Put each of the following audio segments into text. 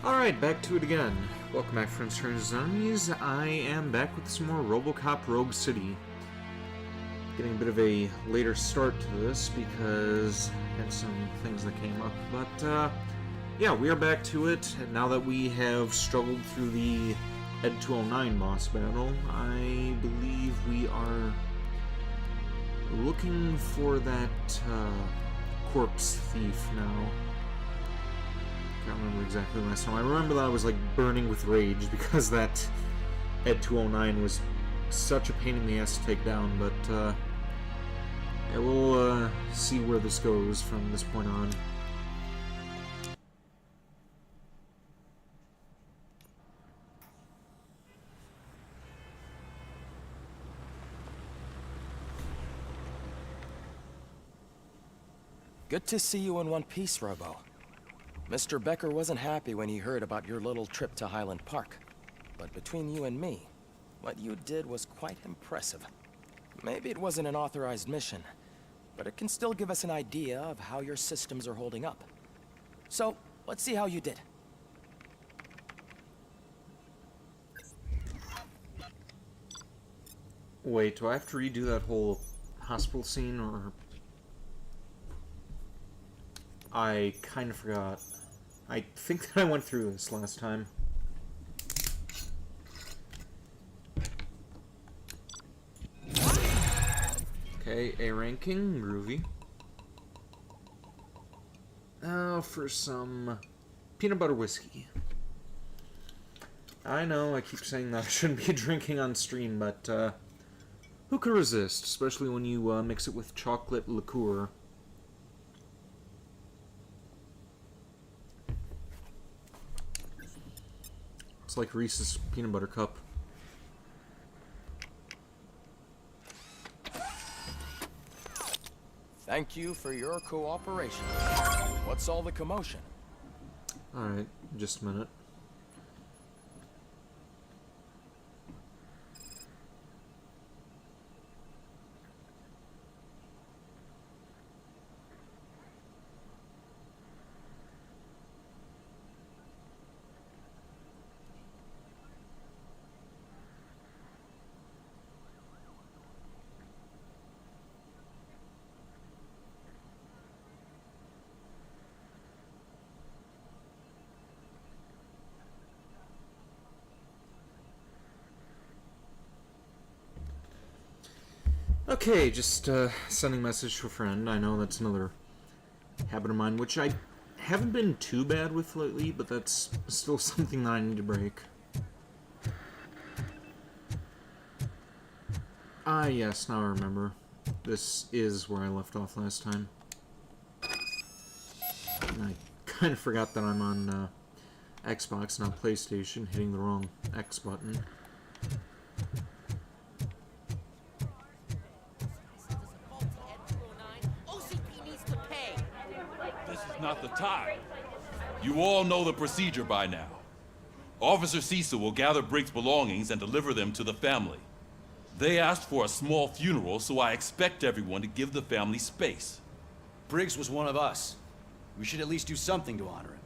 Alright, back to it again. Welcome back, friends, friends, and enemies. I am back with some more RoboCop Rogue City. Getting a bit of a later start to this because I had some things that came up. But, yeah, we are back to it. And now that we have struggled through the Ed 209 boss battle, I believe we are looking for that corpse thief now. I can't remember exactly the last time. I remember that I was like burning with rage because that Ed 209 was such a pain in the ass to take down, but yeah, we'll see where this goes from this point on. Good to see you in one piece, Robo. Mr. Becker wasn't happy when he heard about your little trip to Highland Park. But between you and me, what you did was quite impressive. Maybe it wasn't an authorized mission, but it can still give us an idea of how your systems are holding up. So, let's see how you did. Wait, do I have to redo that whole hospital scene, or... I kind of forgot. I think that I went through this last time. Okay, A ranking, groovy. Now for some peanut butter whiskey. I know, I keep saying that I shouldn't be drinking on stream, but who could resist, especially when you mix it with chocolate liqueur. It's like Reese's peanut butter cup. Thank you for your cooperation. What's all the commotion? Alright, just a minute. Okay, just sending a message to a friend. I know that's another habit of mine, which I haven't been too bad with lately, but that's still something that I need to break. Ah, yes, now I remember. This is where I left off last time. And I kind of forgot that I'm on Xbox, not PlayStation, hitting the wrong X button. Not the time. You all know the procedure by now. Officer Cecil will gather Briggs' belongings and deliver them to the family. They asked for a small funeral, so I expect everyone to give the family space. Briggs was one of us. We should at least do something to honor him.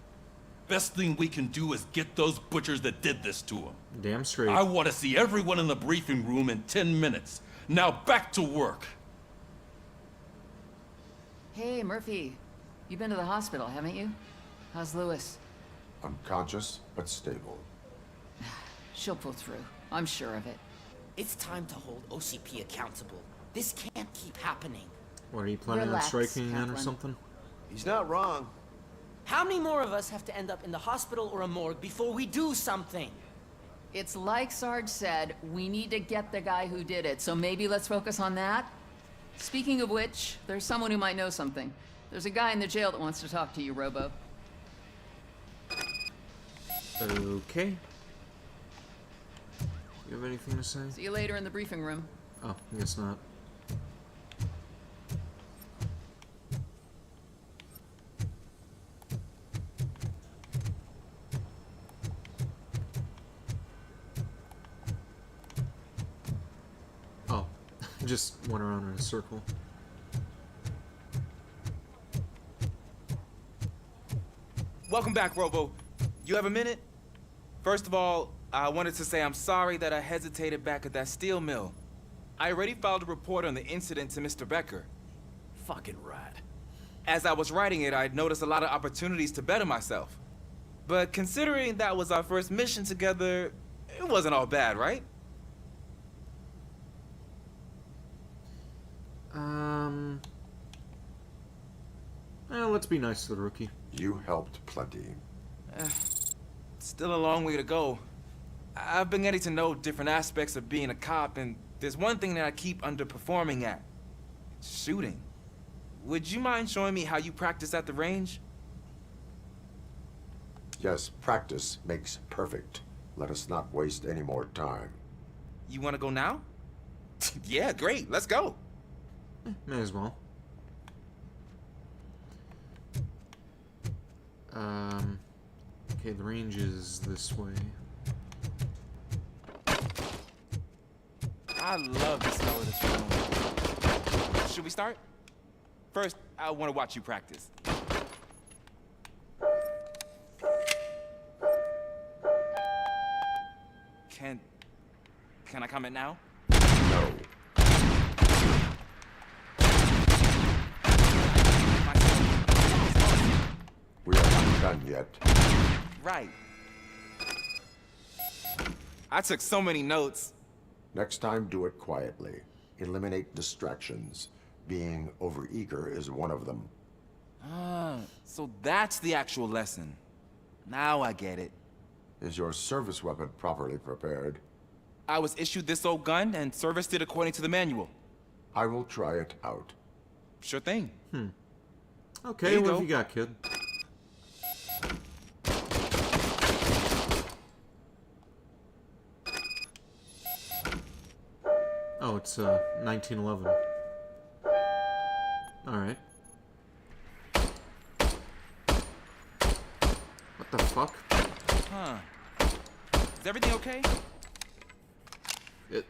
Best thing we can do is get those butchers that did this to him. Damn straight. I want to see everyone in the briefing room in 10 minutes. Now back to work. Hey, Murphy. You've been to the hospital, haven't you? How's Lewis? Unconscious, but stable. She'll pull through. I'm sure of it. It's time to hold OCP accountable. This can't keep happening. What, are you planning Relax, on striking again or Kaplan. something? He's not wrong. How many more of us have to end up in the hospital or a morgue before we do something? It's like Sarge said, we need to get the guy who did it, so maybe let's focus on that? Speaking of which, there's someone who might know something. There's a guy in the jail that wants to talk to you, Robo. Okay. You have anything to say? See you later in the briefing room. Oh, I guess not. Oh, just went around in a circle. Welcome back, Robo. You have a minute? First of all, I wanted to say I'm sorry that I hesitated back at that steel mill. I already filed a report on the incident to Mr. Becker. Fucking rad. As I was writing it, I'd noticed a lot of opportunities to better myself. But considering that was our first mission together, it wasn't all bad, right? Well, let's be nice to the rookie. You helped plenty. Still a long way to go. I've been getting to know different aspects of being a cop, and there's one thing that I keep underperforming at. Shooting. Would you mind showing me how you practice at the range? Yes, practice makes perfect. Let us not waste any more time. You want to go now? Yeah, great. Let's go. May as well. Okay, the range is this way. I love the smell of this room. Should we start? First, I want to watch you practice. Can I comment now? No. We are not done yet. Right. I took so many notes. Next time, do it quietly. Eliminate distractions. Being overeager is one of them. So that's the actual lesson. Now I get it. Is your service weapon properly prepared? I was issued this old gun and serviced it according to the manual. I will try it out. Sure thing. Okay, There you what go. have you got, kid? Oh, it's 1911. Alright. What the fuck? Huh. Is everything okay?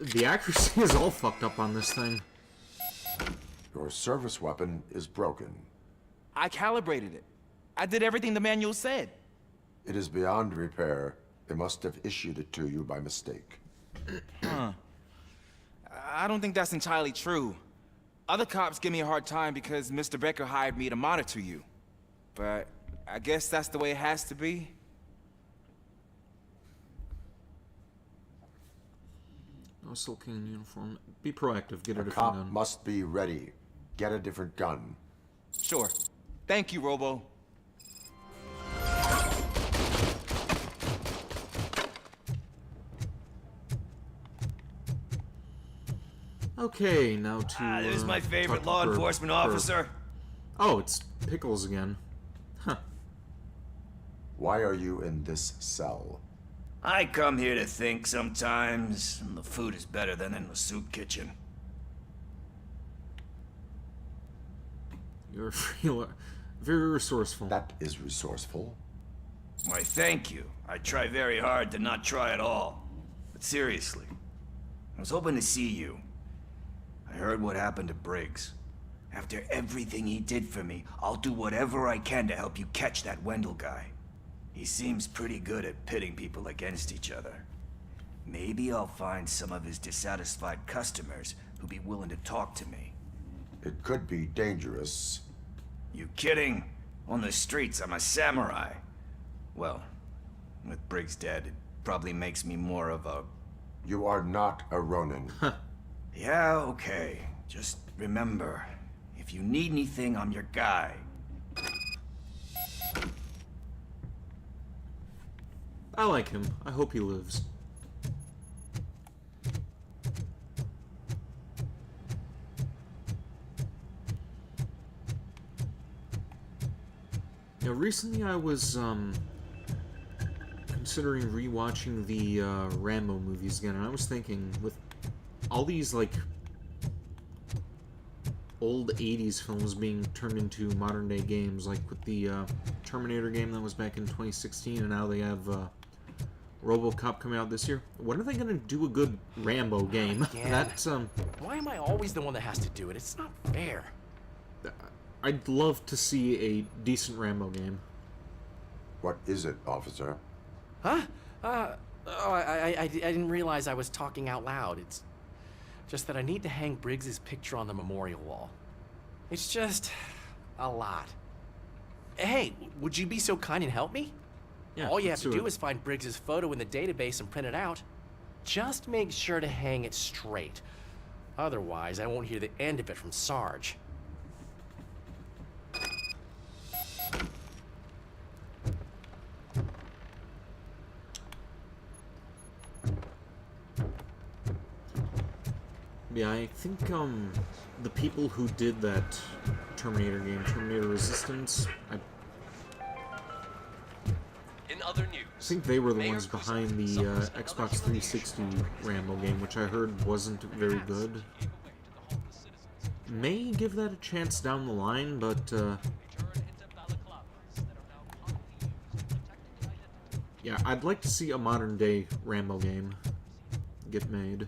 The accuracy is all fucked up on this thing. Your service weapon is broken. I calibrated it. I did everything the manual said. It is beyond repair. They must have issued it to you by mistake. I don't think that's entirely true. Other cops give me a hard time because Mr. Becker hired me to monitor you. But I guess that's the way it has to be. No silking in uniform. Be proactive. Get a A different cop gun. must be ready. Get a different gun. Sure. Thank you, Robo. Okay, now to. There's my favorite talk to law Herb. enforcement Herb. officer. Oh, it's Pickles again. Huh. Why are you in this cell? I come here to think sometimes, and the food is better than in the soup kitchen. You're very resourceful. That is resourceful. Why, thank you. I try very hard to not try at all. But seriously, I was hoping to see you. I heard what happened to Briggs. After everything he did for me, I'll do whatever I can to help you catch that Wendell guy. He seems pretty good at pitting people against each other. Maybe I'll find some of his dissatisfied customers who'll be willing to talk to me. It could be dangerous. You kidding? On the streets, I'm a samurai. Well, with Briggs dead, it probably makes me more of a... You are not a Ronin. Yeah, okay. Just remember, if you need anything, I'm your guy. I like him. I hope he lives. Yeah, recently I was considering rewatching the Rambo movies again, and I was thinking, with all these like old 80s films being turned into modern day games, like with the Terminator game that was back in 2016, and now they have RoboCop coming out this year. When are they gonna do a good Rambo game? Again? That's Why am I always the one that has to do it? It's not fair. I'd love to see a decent Rambo game. What is it, officer? Huh? I didn't realize I was talking out loud. It's just that I need to hang Briggs's picture on the memorial wall. It's just a lot. Hey, would you be so kind and help me? Yeah, All you have let's to do do it. is find Briggs's photo in the database and print it out. Just make sure to hang it straight. Otherwise, I won't hear the end of it from Sarge. Yeah, I think the people who did that Terminator game, Terminator Resistance, I In other news, think they were the Mayor ones behind Kuzak the summons another Xbox humiliation 360 Rambo game, which I heard wasn't very good. May give that a chance down the line, but yeah, I'd like to see a modern day Rambo game get made.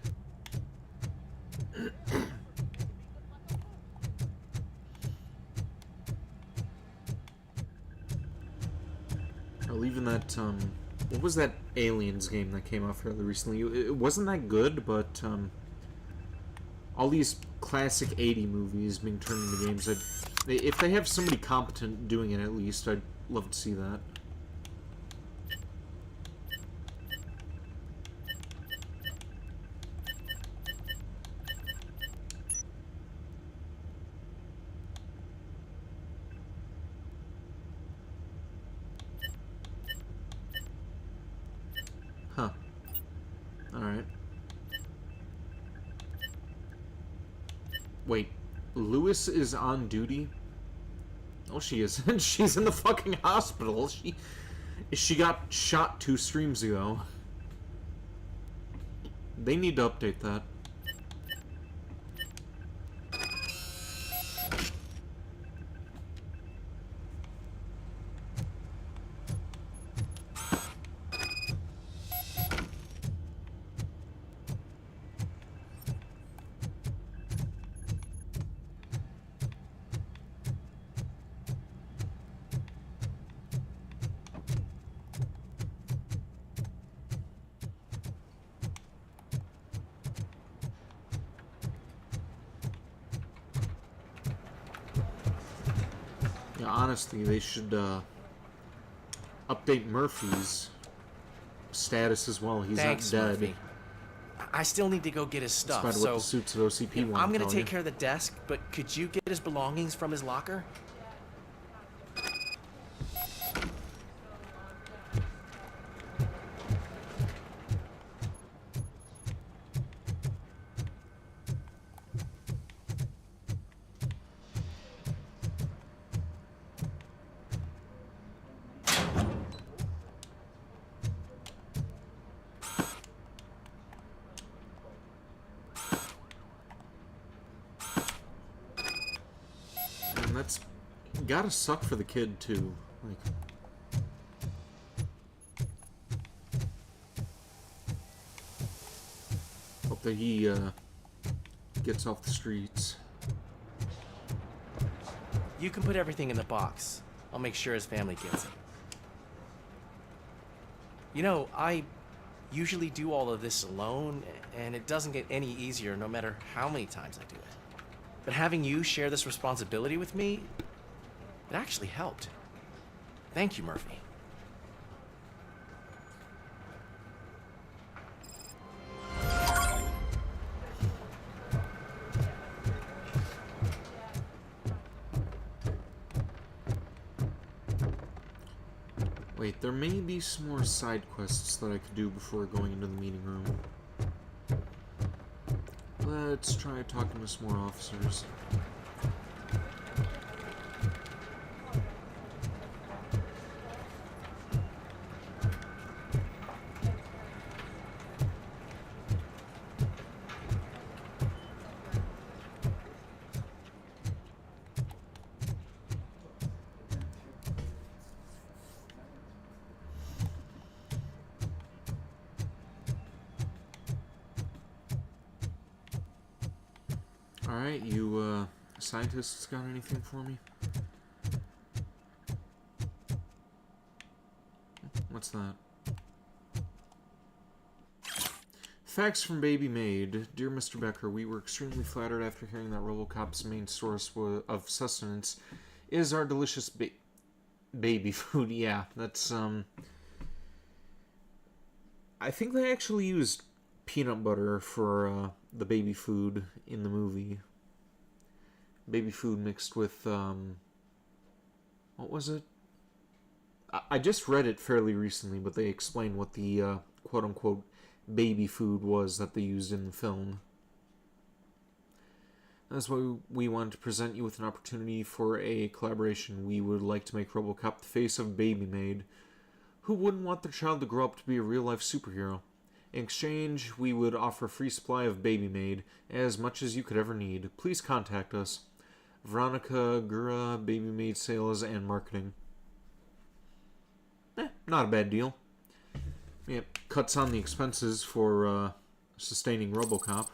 Well, even that, what was that Aliens game that came out fairly recently? It wasn't that good, but, all these classic 80 movies being turned into games, if they have somebody competent doing it at least, I'd love to see that. Huh. Alright. Wait, Lewis is on duty? Oh, she isn't. She's in the fucking hospital. She got shot 2 streams ago. They need to update that. Yeah, honestly, they should update Murphy's status as well. He's Thanks, not dead. Murphy. I still need to go get his stuff, Despite so what the suits at OCP want I'm to gonna tell take you. care of the desk, but could you get his belongings from his locker? And that's gotta suck for the kid too. Like, hope that he gets off the streets. You can put everything in the box. I'll make sure his family gets it. You know, I usually do all of this alone, and it doesn't get any easier no matter how many times I do it. But having you share this responsibility with me, it actually helped. Thank you, Murphy. Wait, there may be some more side quests that I could do before going into the meeting room. Let's try talking to some more officers. Alright, you, scientists got anything for me? What's that? Facts from Baby Maid. Dear Mr. Becker, we were extremely flattered after hearing that RoboCop's main source of sustenance is our delicious baby food. Yeah, that's, I think they actually used peanut butter for the baby food in the movie. Baby food mixed with, what was it? I just read it fairly recently, but they explained what the quote-unquote baby food was that they used in the film. That's why we wanted to present you with an opportunity for a collaboration. We would like to make RoboCop the face of Baby Maid. Who wouldn't want their child to grow up to be a real-life superhero? In exchange, we would offer a free supply of Baby Maid, as much as you could ever need. Please contact us. Veronica Gura, Baby Maid Sales and Marketing. Not a bad deal. It cuts on the expenses for sustaining RoboCop.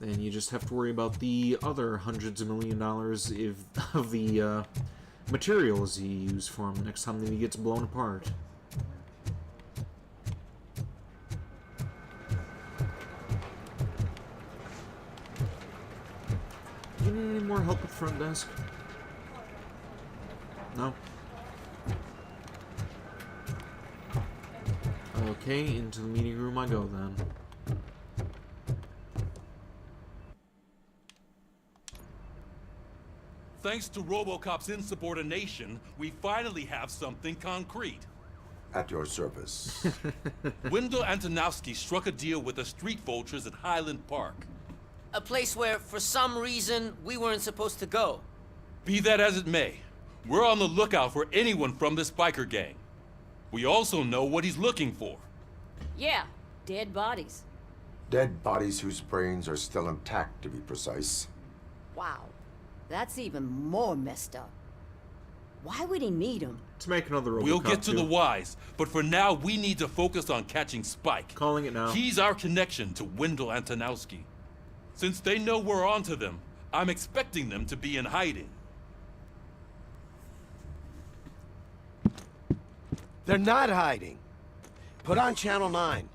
And you just have to worry about the other hundreds of $1 million of the materials you use for him next time that he gets blown apart. You need any more help at the front desk? No? Okay, into the meeting room I go then. Thanks to RoboCop's insubordination, we finally have something concrete. At your service. Wendell Antonowski struck a deal with the street vultures at Highland Park. A place where, for some reason, we weren't supposed to go. Be that as it may, we're on the lookout for anyone from this biker gang. We also know what he's looking for. Yeah, dead bodies. Dead bodies whose brains are still intact, to be precise. Wow, that's even more messed up. Why would he need them? To make another RoboCop We'll get to 2. the whys, but for now we need to focus on catching Spike. Calling it now. He's our connection to Wendell Antonowski. Since they know we're onto them, I'm expecting them to be in hiding. They're not hiding. Put on Channel 9.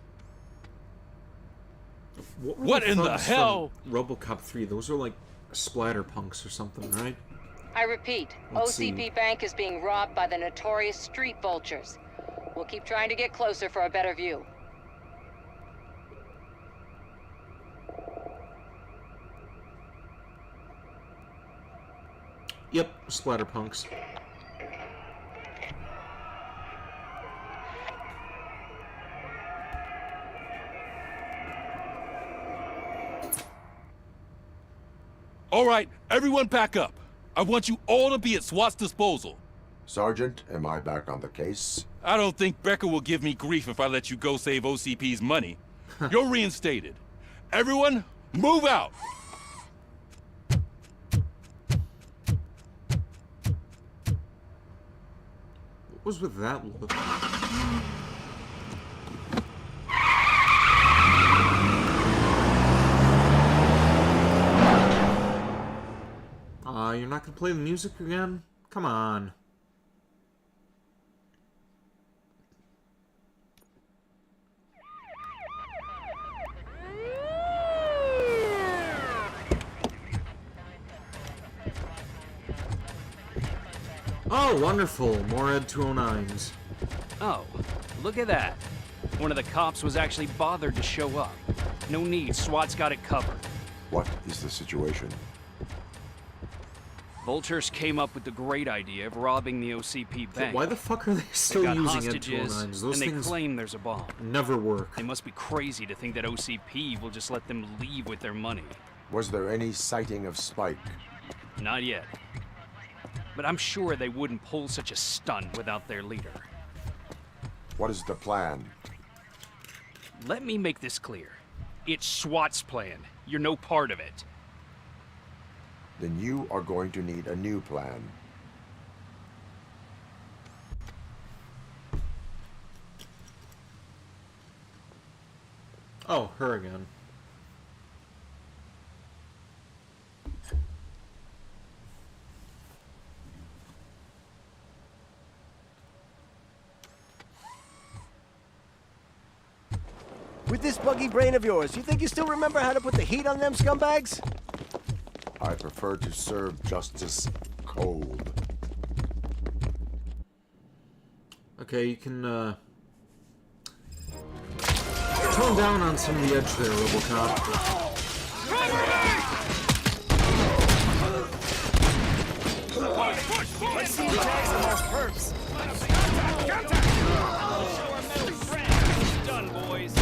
What in the hell? RoboCop 3. Those are like splatterpunks or something, right? I repeat, Let's OCP see. Bank is being robbed by the notorious street vultures. We'll keep trying to get closer for a better view. Yep, splatterpunks. All right, everyone pack up. I want you all to be at SWAT's disposal. Sergeant, am I back on the case? I don't think Becker will give me grief if I let you go save OCP's money. You're reinstated. Everyone, move out! What was with that look? You're not gonna play the music again? Come on. Oh, wonderful. More Ed 209s. Oh, look at that. One of the cops was actually bothered to show up. No need, SWAT's got it covered. What is the situation? Vultures came up with the great idea of robbing the OCP bank. Why the fuck are they still They got using Ed hostages, 209s? Those and they things claim there's a bomb. never work. They must be crazy to think that OCP will just let them leave with their money. Was there any sighting of Spike? Not yet. But I'm sure they wouldn't pull such a stunt without their leader. What is the plan? Let me make this clear. It's SWAT's plan. You're no part of it. Then you are going to need a new plan. Oh, her again. With this buggy brain of yours, you think you still remember how to put the heat on them scumbags? I prefer to serve justice cold. Okay, you can, tone down on some of the edge there, RoboCop. Let's see who tags the most perks. Show our metal friend. It's done, boys.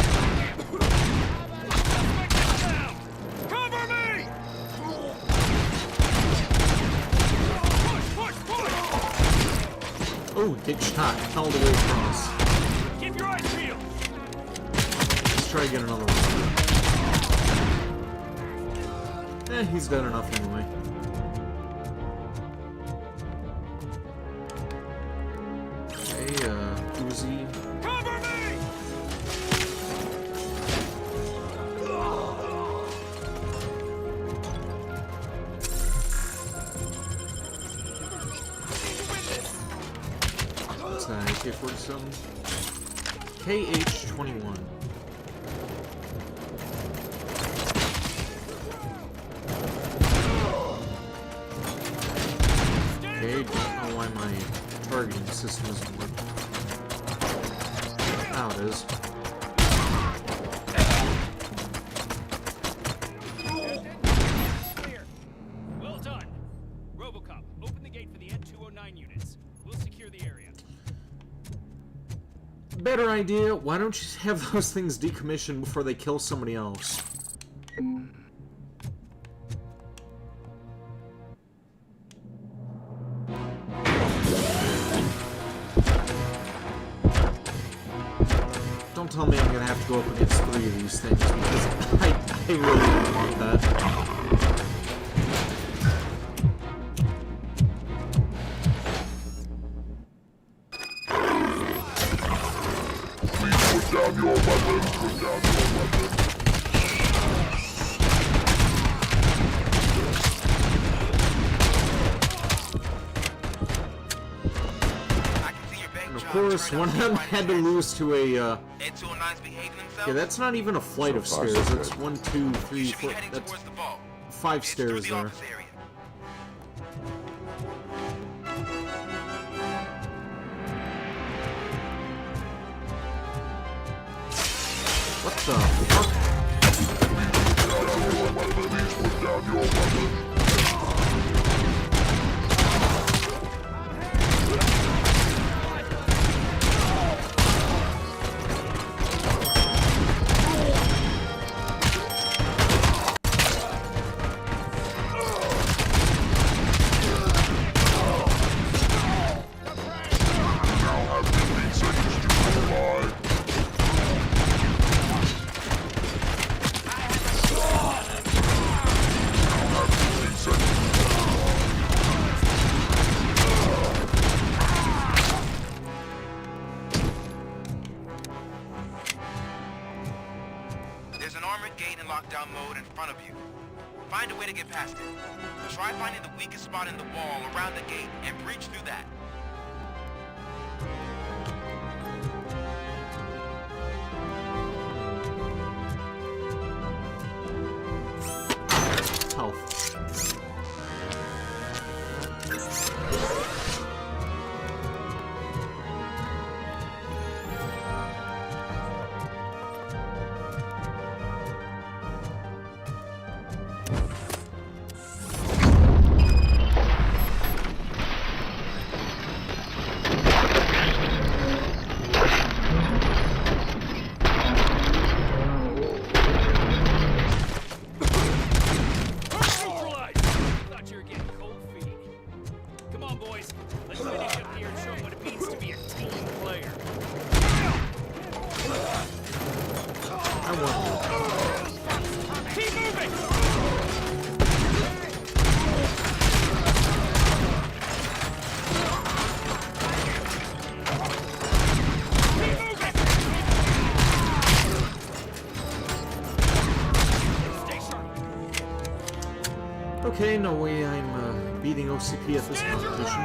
Cover me! Oh, get shot. All the way across. Keep your eyes peeled. Let's try to get another one. He's dead enough anyway. Okay, Uzi. Cover me! What's that, AK-47? KH-21. Okay, don't know why my targeting system isn't working. Now it is. Clear. Well done. RoboCop, open the gate for the N209 units. We'll secure the area. Better idea, why don't you have those things decommissioned before they kill somebody else? Don't tell me I'm gonna have to go up against 3 of these things, because I really don't want that. Down your weapons, put down your weapons. And of course, one of them had to lose to a, yeah, that's not even a flight of stairs. That's 1, 2, 3, 4, that's 5 stairs there. What the fuck? Put down your weapons. There's an armored gate in lockdown mode in front of you. Find a way to get past it. Try finding the weakest spot in the wall around the gate and breach through that. Health. Okay, no way I'm beating OCP at this competition.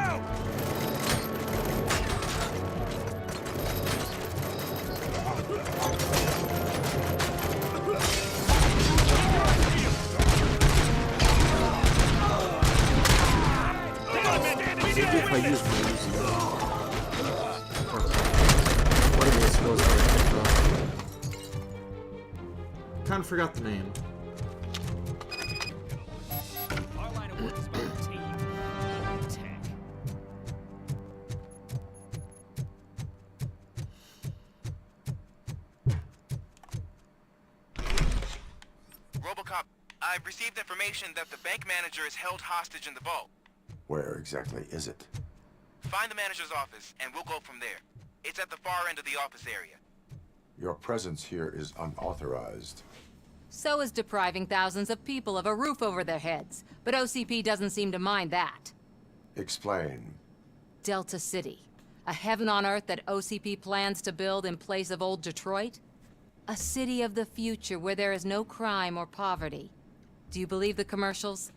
Whatever this goes kind of forgot the name. Our line of work is about team, tech. RoboCop, I've received information that the bank manager is held hostage in the vault. Where exactly is it? Find the manager's office, and we'll go from there. It's at the far end of the office area. Your presence here is unauthorized. So is depriving thousands of people of a roof over their heads. But OCP doesn't seem to mind that. Explain. Delta City. A heaven on earth that OCP plans to build in place of old Detroit? A city of the future where there is no crime or poverty. Do you believe the commercials?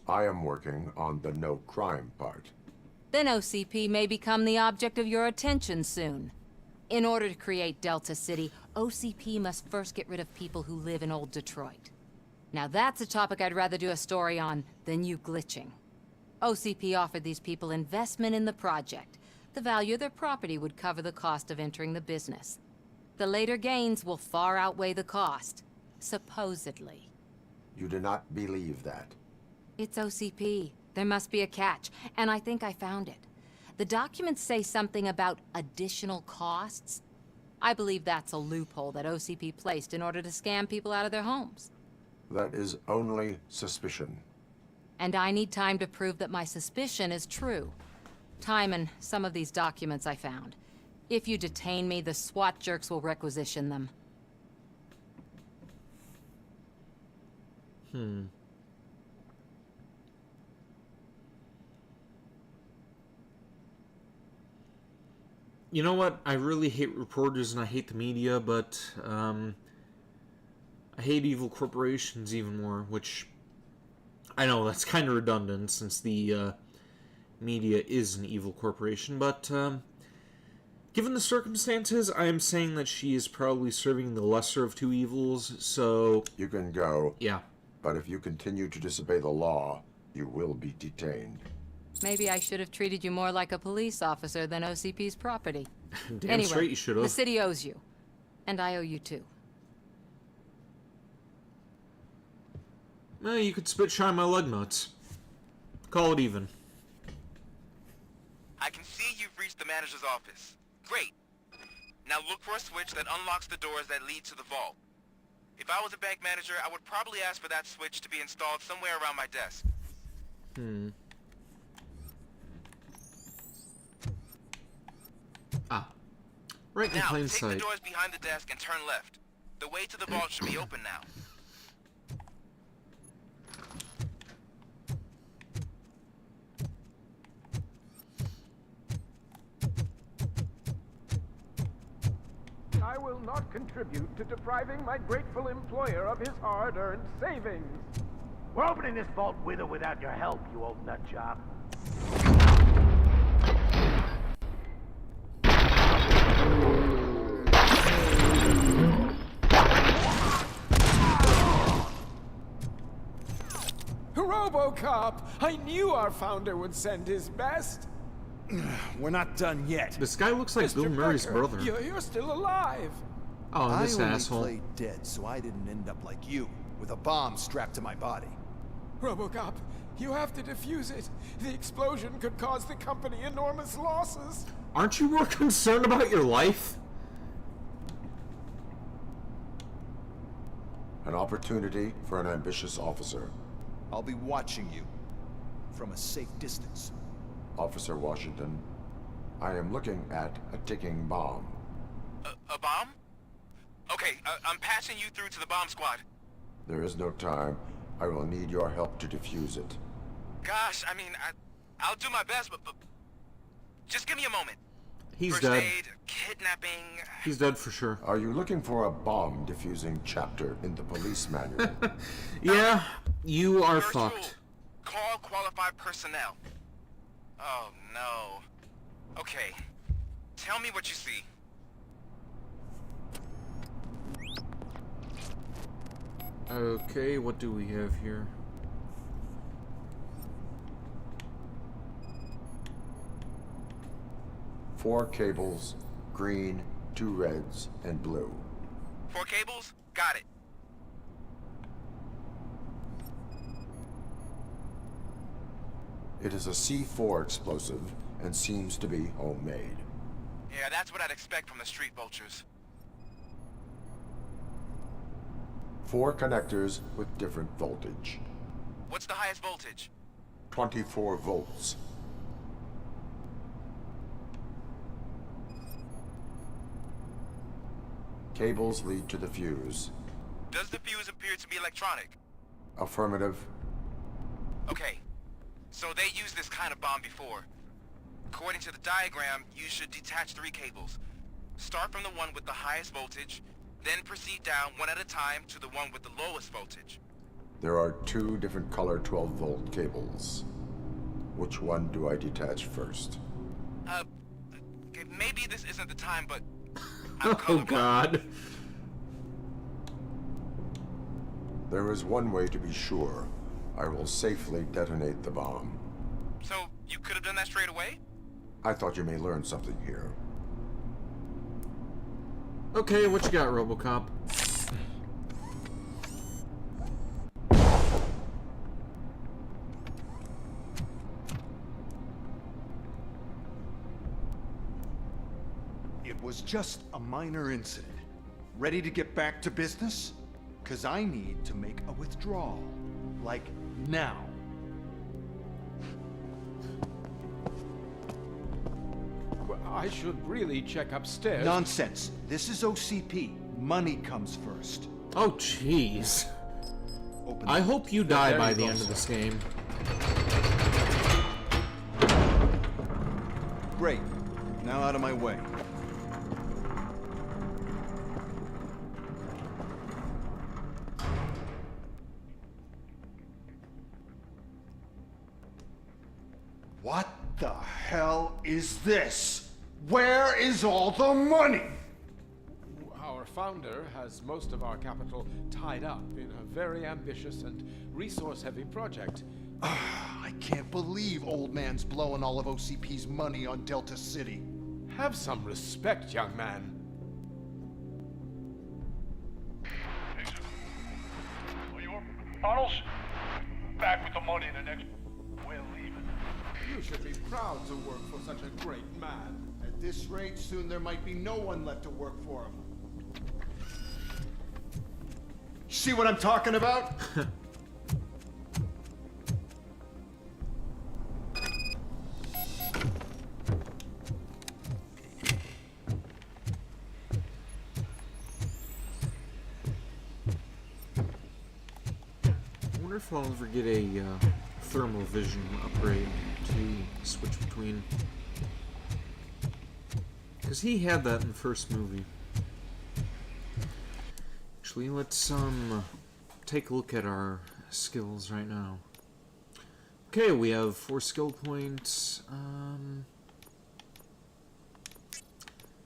I am working on the no crime part. Then OCP may become the object of your attention soon. In order to create Delta City, OCP must first get rid of people who live in old Detroit. Now that's a topic I'd rather do a story on than you glitching. OCP offered these people investment in the project. The value of their property would cover the cost of entering the business. The later gains will far outweigh the cost, supposedly. You do not believe that? It's OCP. There must be a catch, and I think I found it. The documents say something about additional costs. I believe that's a loophole that OCP placed in order to scam people out of their homes. That is only suspicion. And I need time to prove that my suspicion is true. Time and some of these documents I found. If you detain me, the SWAT jerks will requisition them. You know what? I really hate reporters and I hate the media, but I hate evil corporations even more, which I know that's kind of redundant since the media is an evil corporation, but given the circumstances, I am saying that she is probably serving the lesser of two evils, so... You can go. Yeah. But if you continue to disobey the law, you will be detained. Maybe I should have treated you more like a police officer than OCP's property. Damn Anyway, straight you should have. The city owes you. And I owe you too. Well, you could spit shine my lug nuts. Call it even. I can see you've reached the manager's office. Great. Now look for a switch that unlocks the doors that lead to the vault. If I was a bank manager, I would probably ask for that switch to be installed somewhere around my desk. Right in Now, plain take sight. the doors behind the desk and turn left. The way to the vault should be open now. I will not contribute to depriving my grateful employer of his hard-earned savings. We're opening this vault with or without your help, you old nutjob. RoboCop! I knew our founder would send his best. We're not done yet. This guy looks like Bill Murray's brother. You're still alive. Oh, this I only asshole. played dead, so I didn't end up like you, with a bomb strapped to my body. RoboCop, you have to defuse it. The explosion could cause the company enormous losses. Aren't you more concerned about your life? An opportunity for an ambitious officer. I'll be watching you from a safe distance. Officer Washington, I am looking at a ticking bomb. A bomb? Okay, I'm passing you through to the bomb squad. There is no time. I will need your help to defuse it. Gosh, I mean, I'll do my best, but just give me a moment. He's First dead. aid, kidnapping... He's dead for sure. Are you looking for a bomb defusing chapter in the police manual? Yeah, you are First fucked. rule, call qualified personnel. Oh, no. Okay, tell me what you see. Okay, what do we have here? Four cables, green, 2 reds, and blue. 4 cables? Got it. It is a C4 explosive and seems to be homemade. Yeah, that's what I'd expect from the street vultures. 4 connectors with different voltage. What's the highest voltage? 24 volts. Cables lead to the fuse. Does the fuse appear to be electronic? Affirmative. Okay, so they used this kind of bomb before. According to the diagram, you should detach 3 cables. Start from the one with the highest voltage, then proceed down one at a time to the one with the lowest voltage. There are 2 different color 12-volt cables. Which one do I detach first? Okay, maybe this isn't the time, but Oh God. There is one way to be sure. I will safely detonate the bomb. So, you could have done that straight away? I thought you may learn something here. Okay, what you got, RoboCop? It was just a minor incident. Ready to get back to business? 'Cause I need to make a withdrawal. Like, now. Well, I should really check upstairs. Nonsense. This is OCP. Money comes first. Oh, jeez. Open I the- hope you There die you by go, the end of sir. this game. Great. Now out of my way. What the hell is this? Where is all the money? Our founder has most of our capital tied up in a very ambitious and resource-heavy project. I can't believe old man's blowing all of OCP's money on Delta City. Have some respect, young man. Arnold, back with the money in the next. We're leaving. You should be proud to work for such a great man. At this rate, soon there might be no one left to work for him. See what I'm talking about? I wonder if I'll ever get a thermal vision upgrade to switch between. Because he had that in the first movie. Actually, let's take a look at our skills right now. Okay, we have 4 skill points.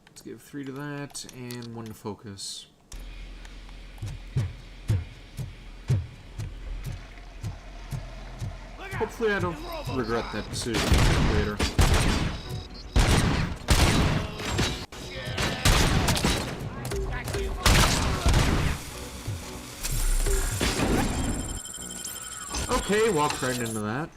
Let's give 3 to that and 1 to focus. Hopefully I don't regret that decision later. Okay, walked right into that.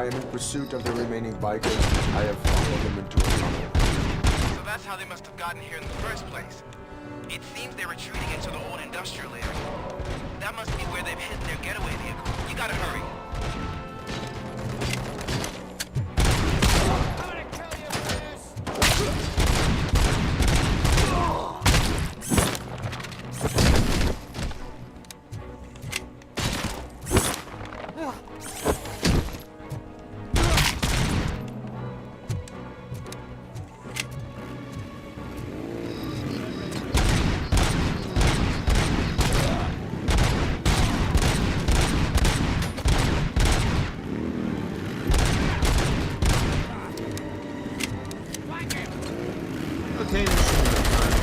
I am in pursuit of the remaining bikers. I have followed them into a tunnel. So that's how they must have gotten here in the first place. It seems they're retreating into the old industrial area. That must be where they've hidden their getaway vehicle. You gotta hurry. Okay, this should be fine.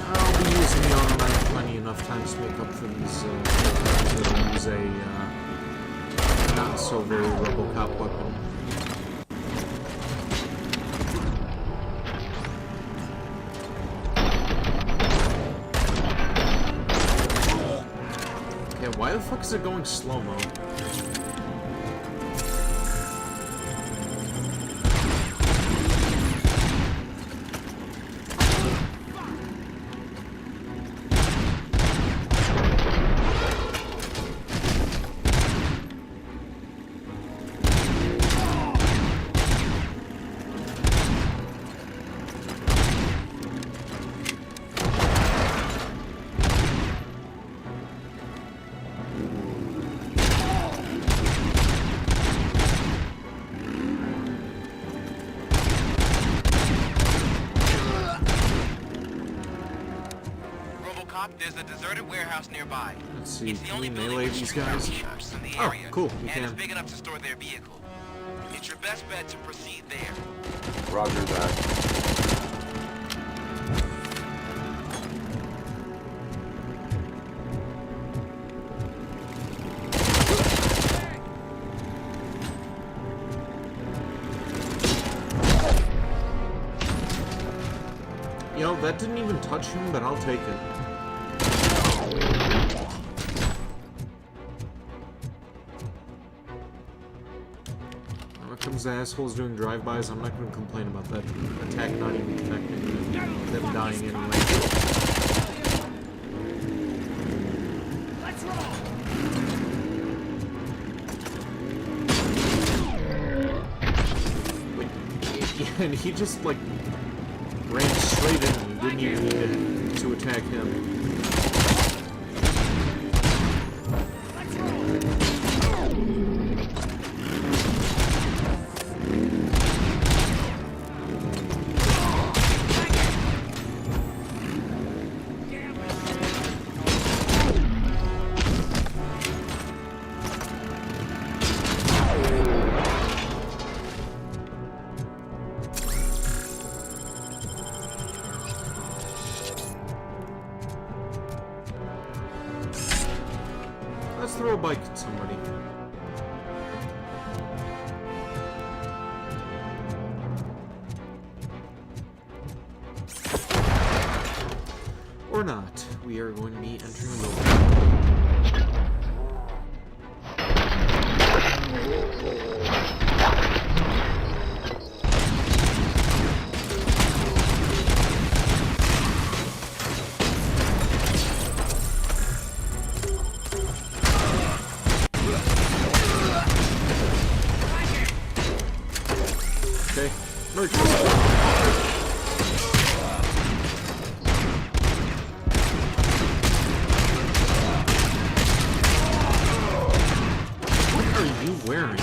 I'll be using the armor. I have plenty enough times to make up for these times that I'll use a not so very RoboCop weapon. Okay, why the fuck is it going slow-mo? There's a deserted warehouse nearby. Let's see, It's the can only we building melee with these true guys? shops in the Oh, area, cool, we and it's can. big enough to store their vehicle. It's your best bet to proceed there. Roger that. You know, that didn't even touch him, but I'll take it. When it comes to assholes doing drive-bys, I'm not going to complain about that attack not even connecting and them dying anyway. Let's roll! Wait, and he just, like, ran straight in and didn't even need to attack him. Let's throw a bike at somebody. Or not. We are going to be entering the building. Okay. Merge. What are you wearing?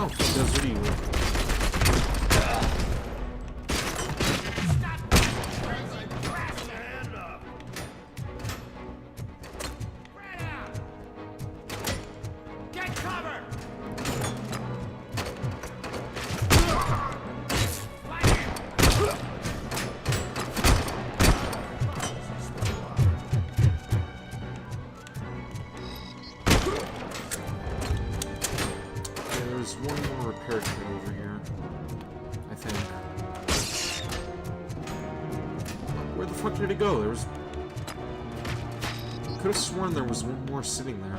Oh, that's what you were. one more repair kit over here, I think. Where the fuck did it go? There was... I could have sworn there was one more sitting there.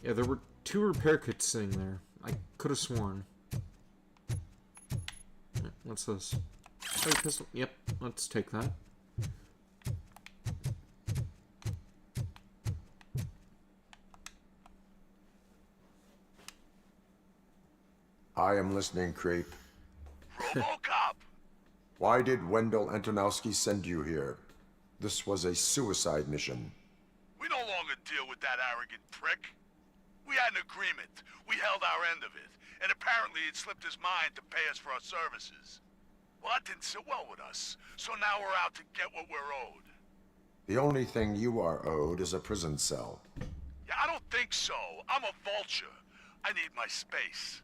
Yeah, there were 2 repair kits sitting there. I could have sworn. What's this? Oh, pistol. Yep, let's take that. I am listening, creep. RoboCop! Why did Wendell Antonowski send you here? This was a suicide mission. We no longer deal with that arrogant prick. We had an agreement. We held our end of it. And apparently it slipped his mind to pay us for our services. Well, that didn't sit well with us. So now we're out to get what we're owed. The only thing you are owed is a prison cell. Yeah, I don't think so. I'm a vulture. I need my space.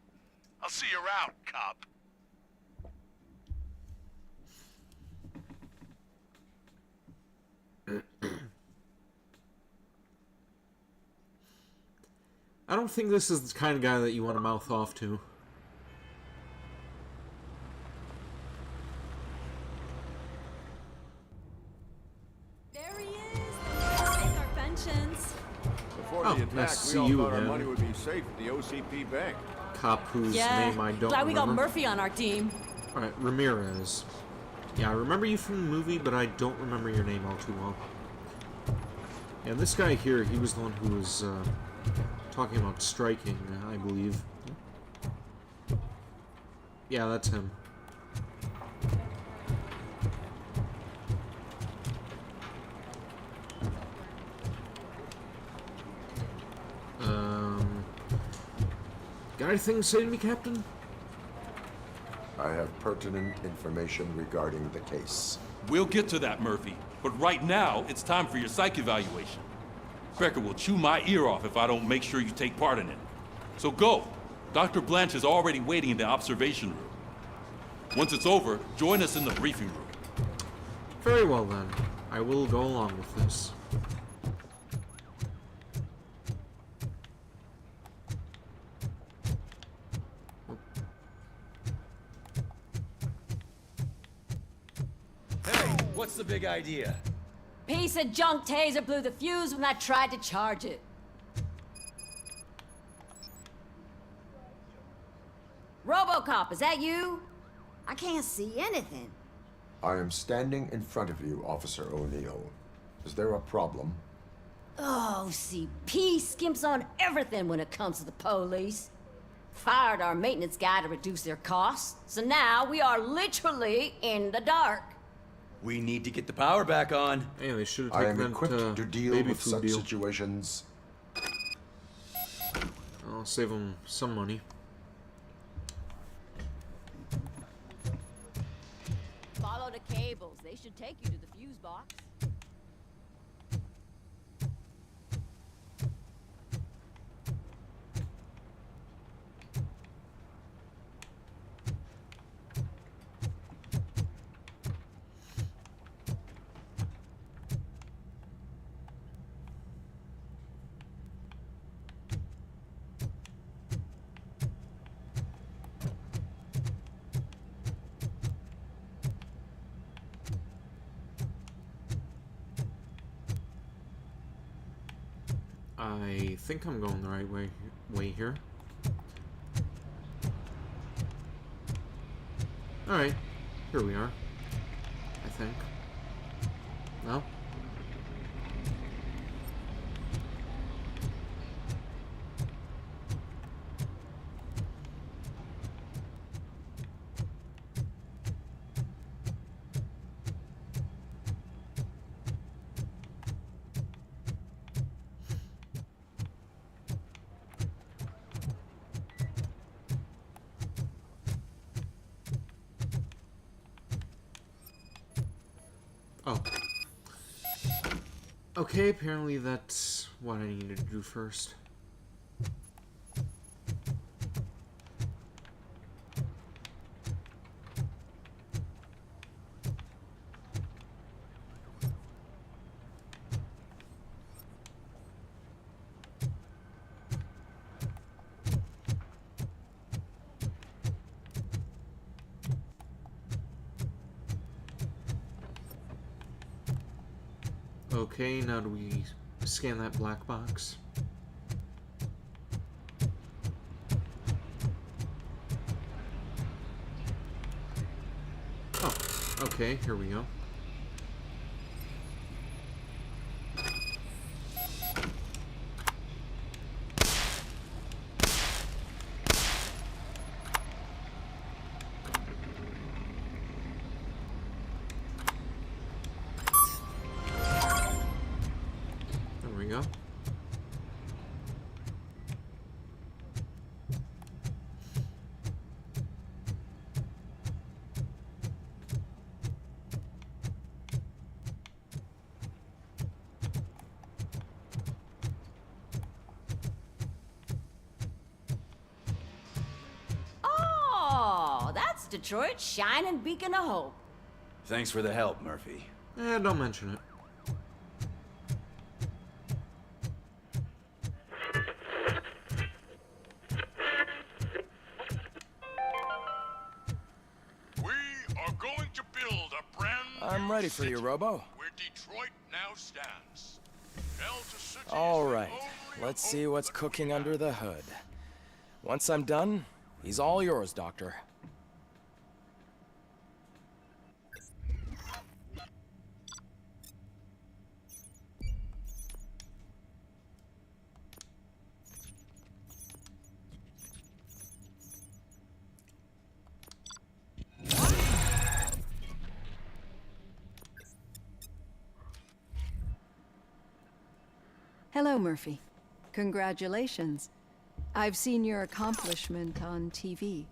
I'll see you around, cop. I don't think this is the kind of guy that you want to mouth off to. There he is. Take our pensions. Before Oh, the attack, nice to we see all you thought our again. money would be safe at the OCP bank. Cop whose Yeah, name I don't glad we got remember. Murphy on our team. Alright, Ramirez. Yeah, I remember you from the movie, but I don't remember your name all too well. Yeah, this guy here, he was the one who was talking about striking, I believe. Yeah, that's him. Got anything to say to me, Captain? I have pertinent information regarding the case. We'll get to that, Murphy. But right now, it's time for your psych evaluation. Becker will chew my ear off if I don't make sure you take part in it. So go. Dr. Blanche is already waiting in the observation room. Once it's over, join us in the briefing room. Very well, then. I will go along with this. What's the big idea? Piece of junk taser blew the fuse when I tried to charge it. RoboCop, is that you? I can't see anything. I am standing in front of you, Officer O'Neill. Is there a problem? Oh, CP skimps on everything when it comes to the police. Fired our maintenance guy to reduce their costs, so now we are literally in the dark. We need to get the power back on. Hey, they should have I taken am equipped to deal baby with food such deal. situations. I'll save them some money. Follow the cables. They should take you to the fuse box. I think I'm going the right way here. Alright, here we are. I think. No? Oh. Okay, apparently that's what I needed to do first. Okay, now do we scan that black box? Oh, okay, here we go. There we go. Oh, that's Detroit's shining beacon of hope. Thanks for the help, Murphy. Don't mention it. We are going to build a brand new I'm ready for you, Robo. where Detroit now stands. Delta City All is the right, only let's see what's cooking under the hood. Once I'm done, he's all yours, Doctor. Hello, Murphy. Congratulations. I've seen your accomplishment on TV.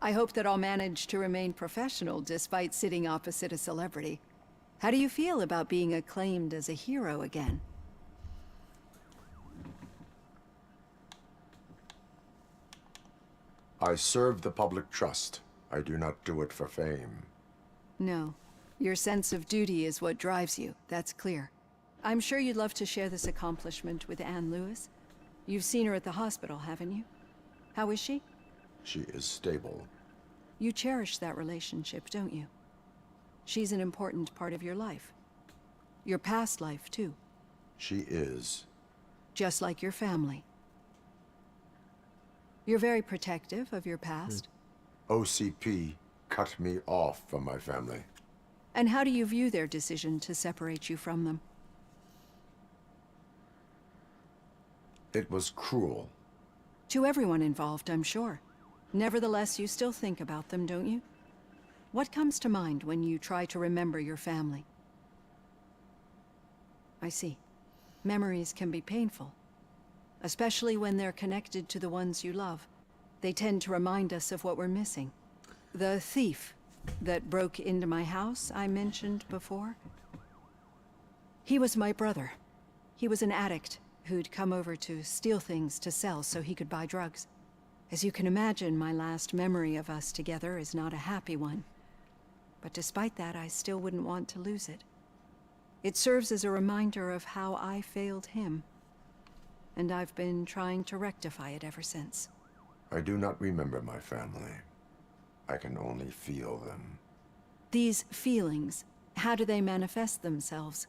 I hope that I'll manage to remain professional despite sitting opposite a celebrity. How do you feel about being acclaimed as a hero again? I serve the public trust. I do not do it for fame. No. Your sense of duty is what drives you. That's clear. I'm sure you'd love to share this accomplishment with Anne Lewis. You've seen her at the hospital, haven't you? How is she? She is stable. You cherish that relationship, don't you? She's an important part of your life. Your past life, too. She is. Just like your family. You're very protective of your past. OCP cut me off from my family. And how do you view their decision to separate you from them? It was cruel. To everyone involved, I'm sure. Nevertheless, you still think about them, don't you? What comes to mind when you try to remember your family? I see. Memories can be painful, especially when they're connected to the ones you love. They tend to remind us of what we're missing. The thief that broke into my house I mentioned before, he was my brother. He was an addict who'd come over to steal things to sell so he could buy drugs. As you can imagine, my last memory of us together is not a happy one. But despite that, I still wouldn't want to lose it. It serves as a reminder of how I failed him. And I've been trying to rectify it ever since. I do not remember my family. I can only feel them. These feelings, how do they manifest themselves?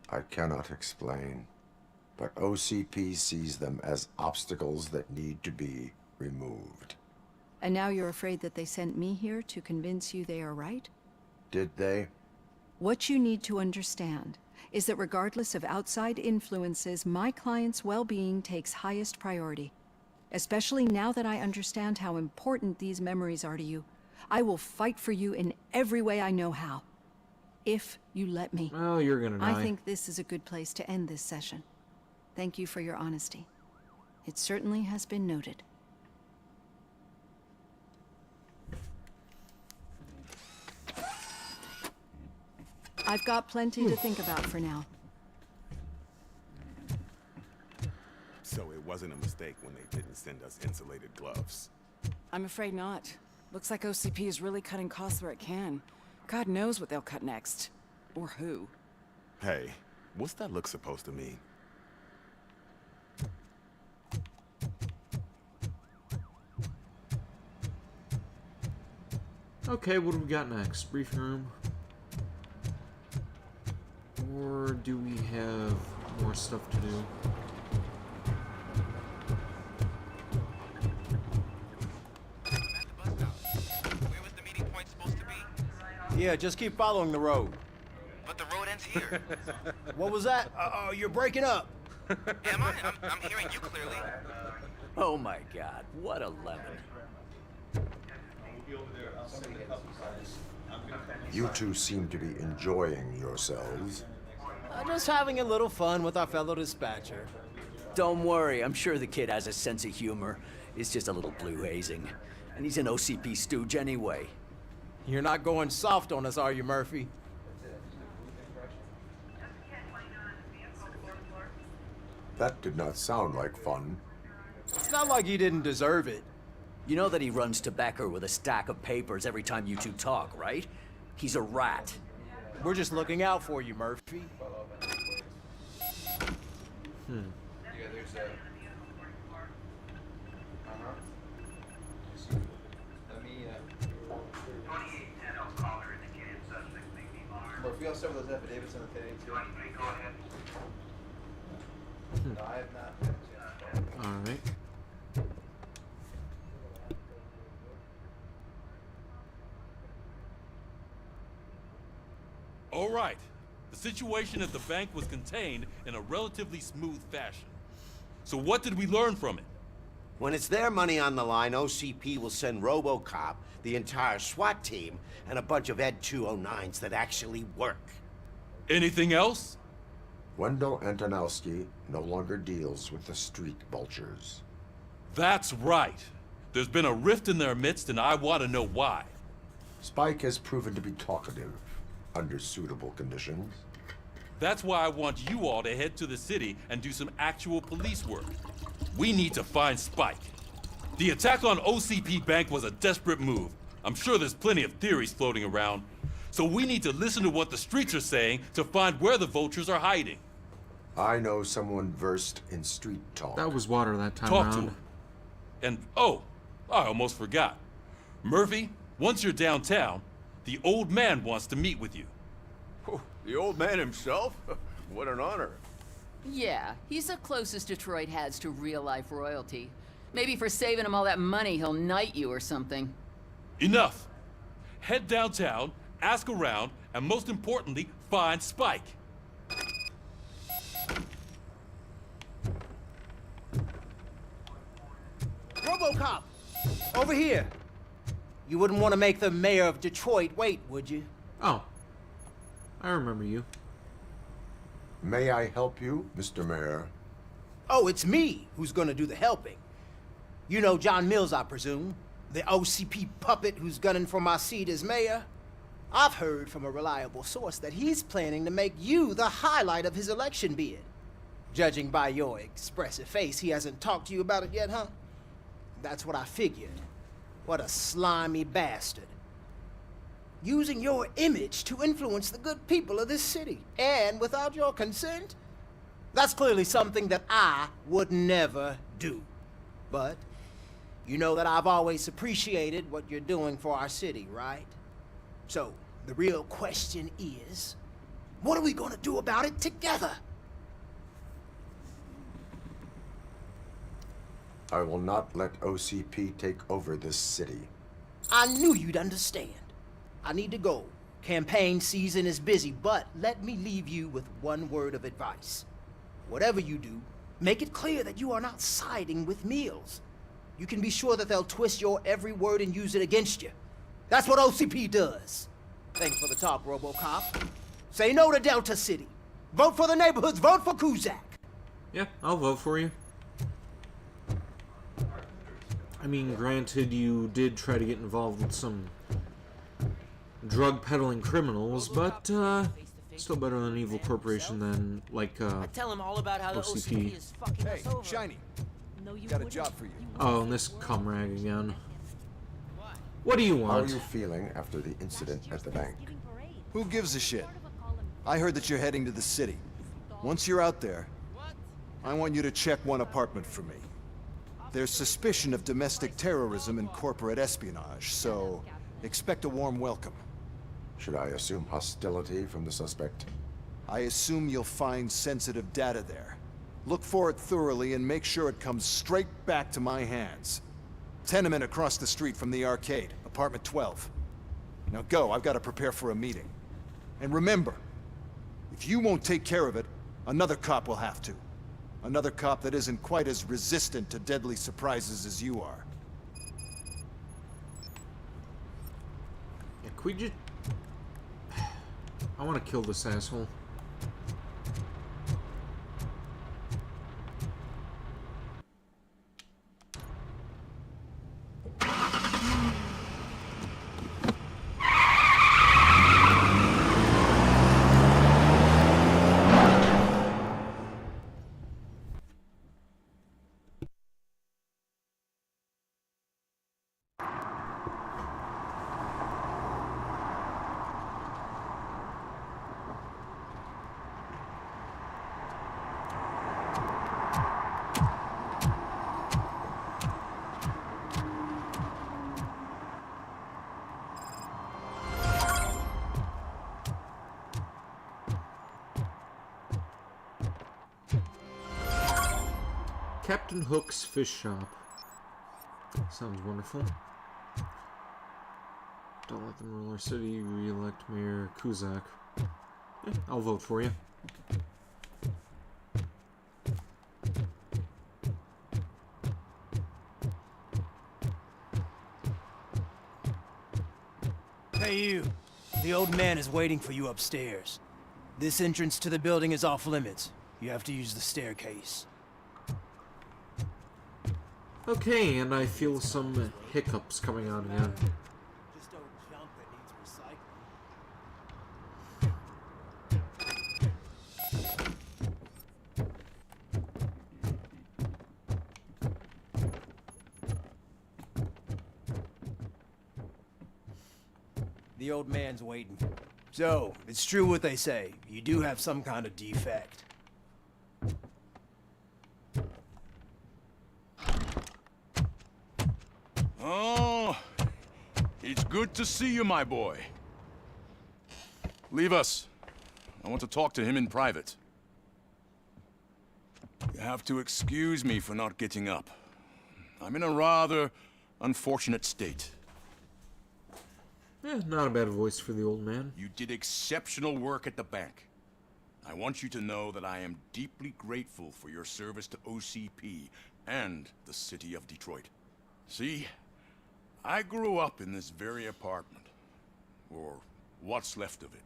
I cannot explain, but OCP sees them as obstacles that need to be removed. And now you're afraid that they sent me here to convince you they are right? Did they? What you need to understand is that regardless of outside influences, my client's well-being takes highest priority. Especially now that I understand how important these memories are to you. I will fight for you in every way I know how. If you let me. Oh, you're gonna die. I think this is a good place to end this session. Thank you for your honesty. It certainly has been noted. I've got plenty to think about for now. So it wasn't a mistake when they didn't send us insulated gloves. I'm afraid not. Looks like OCP is really cutting costs where it can. God knows what they'll cut next. Or who. Hey, what's that look supposed to mean? Okay, what do we got next? Briefing room? Or do we have more stuff to do? Yeah, just keep following the road. But the road ends here. What was that? You're breaking up. Am I? I'm hearing you clearly. Oh my god, what a lemon. You two seem to be enjoying yourselves. Just having a little fun with our fellow dispatcher. Don't worry, I'm sure the kid has a sense of humor. It's just a little blue hazing. And he's an OCP stooge anyway. You're not going soft on us, are you, Murphy? That did not sound like fun. It's not like he didn't deserve it. You know that he runs to Becker with a stack of papers every time you two talk, right? He's a rat. We're just looking out for you, Murphy. Murphy, I'll send those affidavits on the today too. No, I have not. Alright. All right. The situation at the bank was contained in a relatively smooth fashion. So what did we learn from it? When it's their money on the line, OCP will send RoboCop, the entire SWAT team, and a bunch of Ed 209s that actually work. Anything else? Wendell Antonowski no longer deals with the street vultures. That's right. There's been a rift in their midst, and I want to know why. Spike has proven to be talkative under suitable conditions. That's why I want you all to head to the city and do some actual police work. We need to find Spike. The attack on OCP Bank was a desperate move. I'm sure there's plenty of theories floating around. So we need to listen to what the streets are saying to find where the vultures are hiding. I know someone versed in street talk. That was water that time Talk to around. him. And, oh, I almost forgot. Murphy, once you're downtown, the old man wants to meet with you. Oh, the old man himself? What an honor. Yeah, he's the closest Detroit has to real-life royalty. Maybe for saving him all that money, he'll knight you or something. Enough. Head downtown, ask around, and most importantly, find Spike. RoboCop! Over here! You wouldn't want to make the mayor of Detroit wait, would you? Oh. I remember you. May I help you, Mr. Mayor? Oh, it's me who's gonna do the helping. You know John Mills, I presume? The OCP puppet who's gunning for my seat as mayor? I've heard from a reliable source that he's planning to make you the highlight of his election bid. Judging by your expressive face, he hasn't talked to you about it yet, huh? That's what I figured. What a slimy bastard. Using your image to influence the good people of this city, and without your consent? That's clearly something that I would never do. But you know that I've always appreciated what you're doing for our city, right? So, the real question is, what are we gonna do about it together? I will not let OCP take over this city. I knew you'd understand. I need to go. Campaign season is busy, but let me leave you with one word of advice. Whatever you do, make it clear that you are not siding with Mills. You can be sure that they'll twist your every word and use it against you. That's what OCP does. Thanks for the talk, RoboCop. Say no to Delta City. Vote for the neighborhoods. Vote for Kuzak. Yeah, I'll vote for you. I mean, granted, you did try to get involved with some drug peddling criminals, but still better than an evil corporation than like Tell him all about how the OCP is fucking us over. Shiny. Got a job for you. Oh, and this comrade again. What do you How are want? you feeling after the incident at the bank? Who gives a shit? I heard that you're heading to the city. Once you're out there, I want you to check one apartment for me. There's suspicion of domestic terrorism and corporate espionage, so Expect a warm welcome. Should I assume hostility from the suspect? I assume you'll find sensitive data there. Look for it thoroughly and make sure it comes straight back to my hands. Tenement across the street from the arcade, apartment 12. Now go, I've got to prepare for a meeting. And remember, if you won't take care of it, another cop will have to. Another cop that isn't quite as resistant to deadly surprises as you are. Yeah, could we just... I want to kill this asshole. Captain Hook's Fish Shop. Sounds wonderful. Don't let them rule our city. Re-elect Mayor Kuzak. Yeah, I'll vote for you. Hey you, the old man is waiting for you upstairs. This entrance to the building is off limits. You have to use the staircase. Okay, and I feel some hiccups coming out again. Just don't junk that needs recycling. The old man's waiting. So, it's true what they say. You do have some kind of defect. Oh, it's good to see you, my boy. Leave us. I want to talk to him in private. You have to excuse me for not getting up. I'm in a rather unfortunate state. Eh, not a bad voice for the old man. You did exceptional work at the bank. I want you to know that I am deeply grateful for your service to OCP and the city of Detroit. See, I grew up in this very apartment, or what's left of it.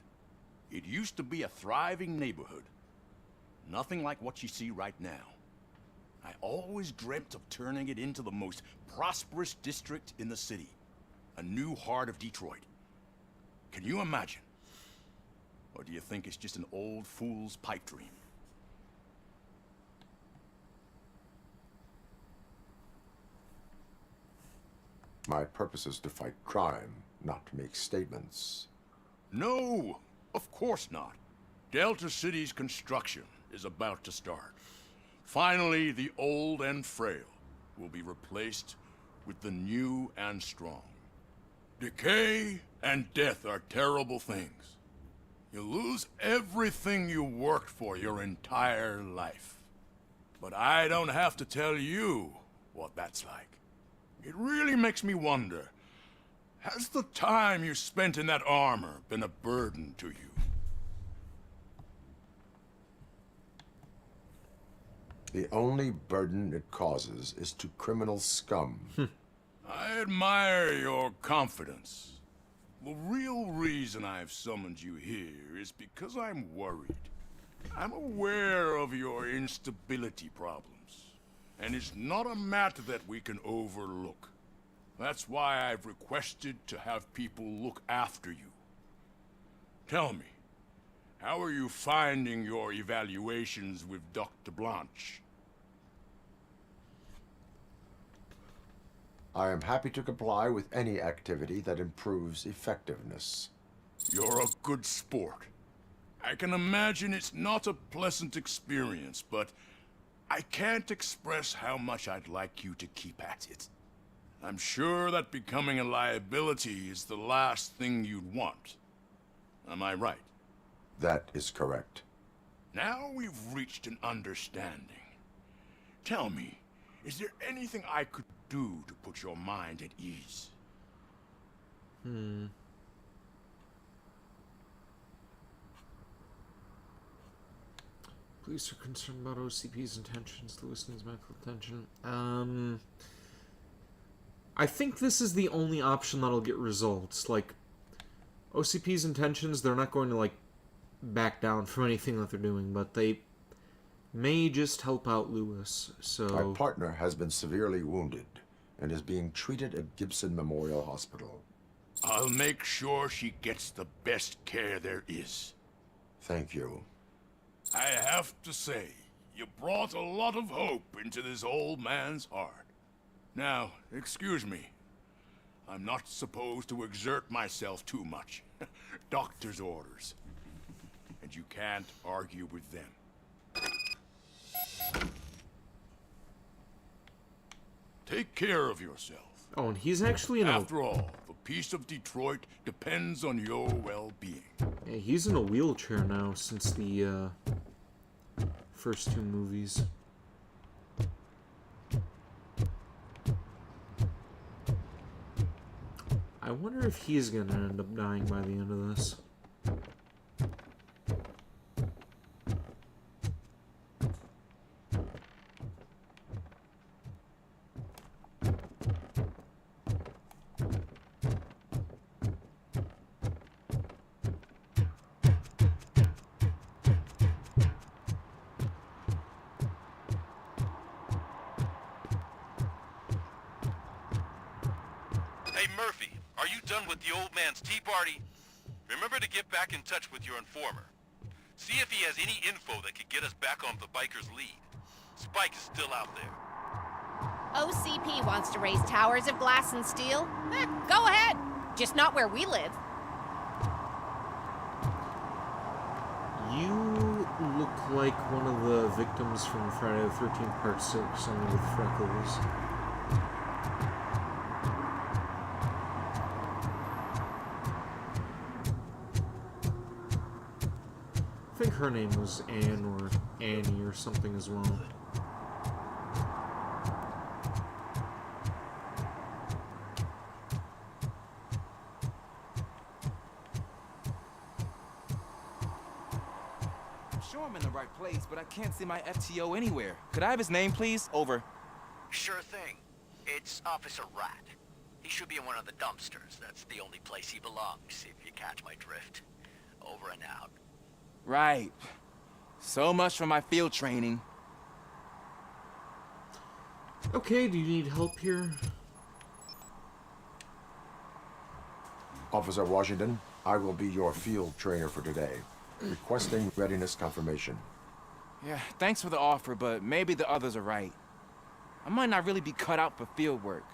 It used to be a thriving neighborhood. Nothing like what you see right now. I always dreamt of turning it into the most prosperous district in the city. A new heart of Detroit. Can you imagine? Or do you think it's just an old fool's pipe dream? My purpose is to fight crime, not to make statements. No, of course not. Delta City's construction is about to start. Finally, the old and frail will be replaced with the new and strong. Decay and death are terrible things. You lose everything you worked for your entire life. But I don't have to tell you what that's like. It really makes me wonder, has the time you spent in that armor been a burden to you? The only burden it causes is to criminal scum. I admire your confidence. The real reason I've summoned you here is because I'm worried. I'm aware of your instability problems, and it's not a matter that we can overlook. That's why I've requested to have people look after you. Tell me, how are you finding your evaluations with Dr. Blanche? I am happy to comply with any activity that improves effectiveness. You're a good sport. I can imagine it's not a pleasant experience, but I can't express how much I'd like you to keep at it. I'm sure that becoming a liability is the last thing you'd want. Am I right? That is correct. Now we've reached an understanding. Tell me, is there anything I could do to put your mind at ease? Police are concerned about OCP's intentions. Lewis needs medical attention. I think this is the only option that'll get results. Like, OCP's intentions, they're not going to, like, back down from anything that they're doing, but they may just help out Lewis, so... My partner has been severely wounded and is being treated at Gibson Memorial Hospital. I'll make sure she gets the best care there is. Thank you. I have to say, you brought a lot of hope into this old man's heart. Now, excuse me. I'm not supposed to exert myself too much. Doctor's orders. And you can't argue with them. Take care of yourself. Oh, and he's actually in a... After all, the peace of Detroit depends on your well-being. Yeah, he's in a wheelchair now since the, first two movies. I wonder if he's gonna end up dying by the end of this. Hey, Murphy, are you done with the old man's tea party? Remember to get back in touch with your informer. See if he has any info that could get us back on the biker's lead. Spike is still out there. OCP wants to raise towers of glass and steel? Go ahead. Just not where we live. You look like one of the victims from Friday the 13th Part 6, only with freckles. I think her name was Anne or Annie or something as well. I'm sure I'm in the right place, but I can't see my FTO anywhere. Could I have his name, please? Over. Sure thing. It's Officer Rat. He should be in one of the dumpsters. That's the only place he belongs, if you catch my drift. Over and out. Right. So much for my field training. Okay, do you need help here? Officer Washington, I will be your field trainer for today. Requesting readiness confirmation. Yeah, thanks for the offer, but maybe the others are right. I might not really be cut out for field work.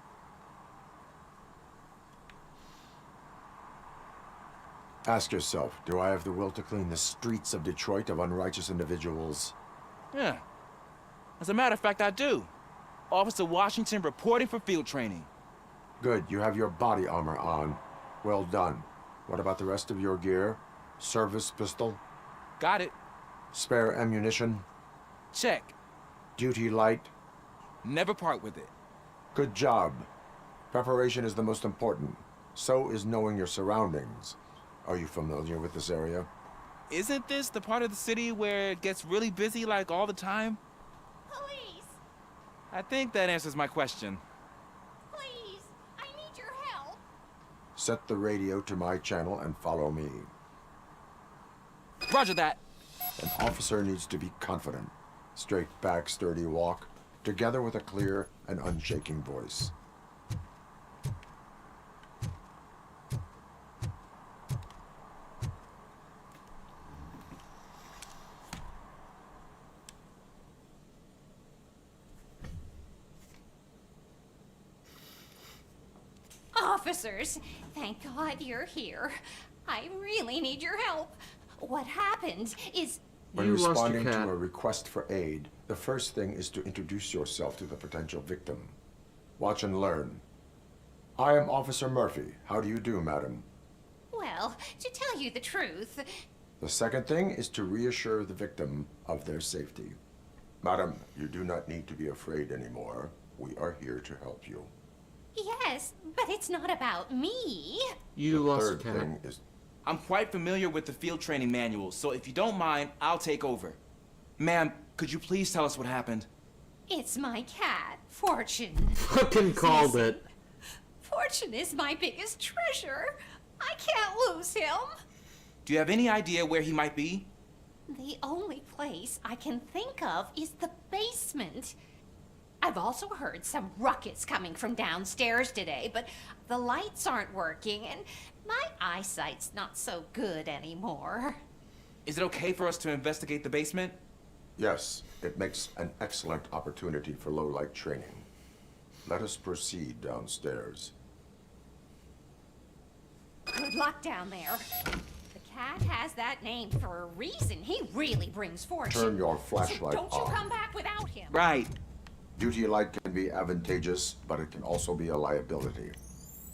Ask yourself, do I have the will to clean the streets of Detroit of unrighteous individuals? Yeah. As a matter of fact, I do. Officer Washington reporting for field training. Good, you have your body armor on. Well done. What about the rest of your gear? Service pistol? Got it. Spare ammunition? Check. Duty light? Never part with it. Good job. Preparation is the most important. So is knowing your surroundings. Are you familiar with this area? Isn't this the part of the city where it gets really busy like all the time? Police! I think that answers my question. Please! I need your help! Set the radio to my channel and follow me. Roger that. An officer needs to be confident. Straight back, sturdy walk, together with a clear and unshaking voice. Officers, thank God you're here. I really need your help. What happened is... When responding to a request for aid, the first thing is to introduce yourself to the potential victim. Watch and learn. I am Officer Murphy. How do you do, madam? Well, to tell you the truth... The second thing is to reassure the victim of their safety. Madam, you do not need to be afraid anymore. We are here to help you. Yes, but it's not about me. You lost Third thing is... I'm quite familiar with the field training manual, so if you don't mind, I'll take over. Ma'am, could you please tell us what happened? It's my cat, Fortune. Fucking called it. Fortune is my biggest treasure. I can't lose him. Do you have any idea where he might be? The only place I can think of is the basement. I've also heard some ruckus coming from downstairs today, but the lights aren't working and my eyesight's not so good anymore. Is it okay for us to investigate the basement? Yes, it makes an excellent opportunity for low-light training. Let us proceed downstairs. Good luck down there. The cat has that name for a reason. He really brings fortune. Turn your flashlight so don't you on. come back without him. Right. Duty light can be advantageous, but it can also be a liability.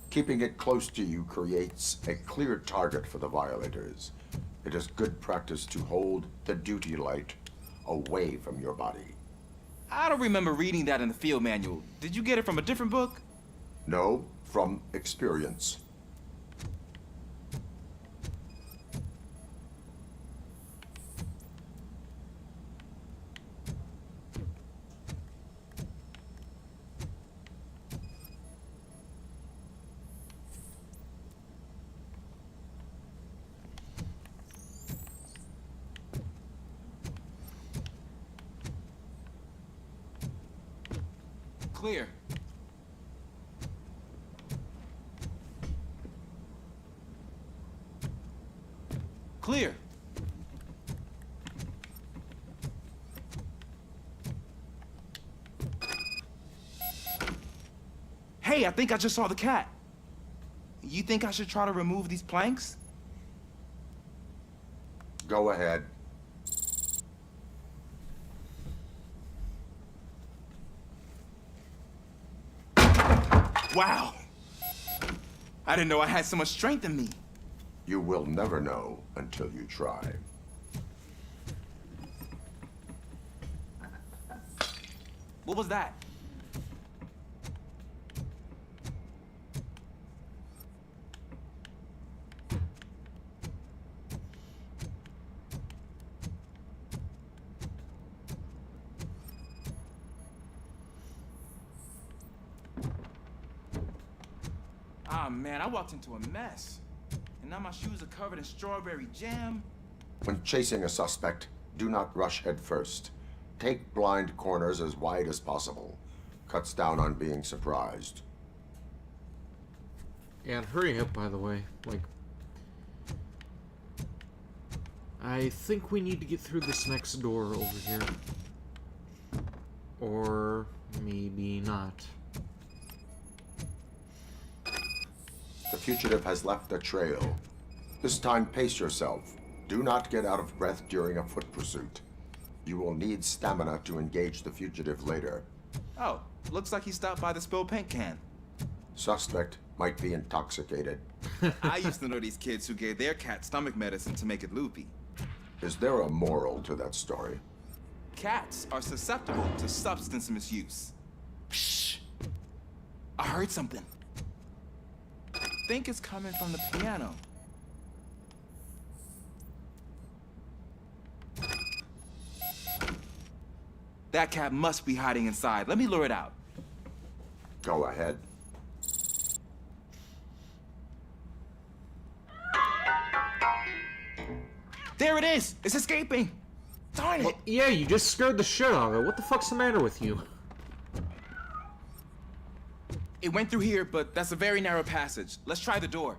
Keeping it close to you creates a clear target for the violators. It is good practice to hold the duty light away from your body. I don't remember reading that in the field manual. Did you get it from a different book? No, from experience. Clear. Clear. Hey, I think I just saw the cat. You think I should try to remove these planks? Go ahead. Wow. I didn't know I had so much strength in me. You will never know until you try. What was that? Ah, man, I walked into a mess. And now my shoes are covered in strawberry jam. When chasing a suspect, do not rush head first. Take blind corners as wide as possible. Cuts down on being surprised. Yeah, and hurry up, by the way. Like, I think we need to get through this next door over here. Or maybe not. The fugitive has left a trail. This time, pace yourself. Do not get out of breath during a foot pursuit. You will need stamina to engage the fugitive later. Oh, looks like he stopped by the spilled paint can. Suspect might be intoxicated. I used to know these kids who gave their cat stomach medicine to make it loopy. Is there a moral to that story? Cats are susceptible to substance misuse. Psh! I heard something. I think it's coming from the piano. That cat must be hiding inside. Let me lure it out. Go ahead. There it is! It's escaping! Darn it! Well, yeah, you just scared the shit out of it. What the fuck's the matter with you? It went through here, but that's a very narrow passage. Let's try the door.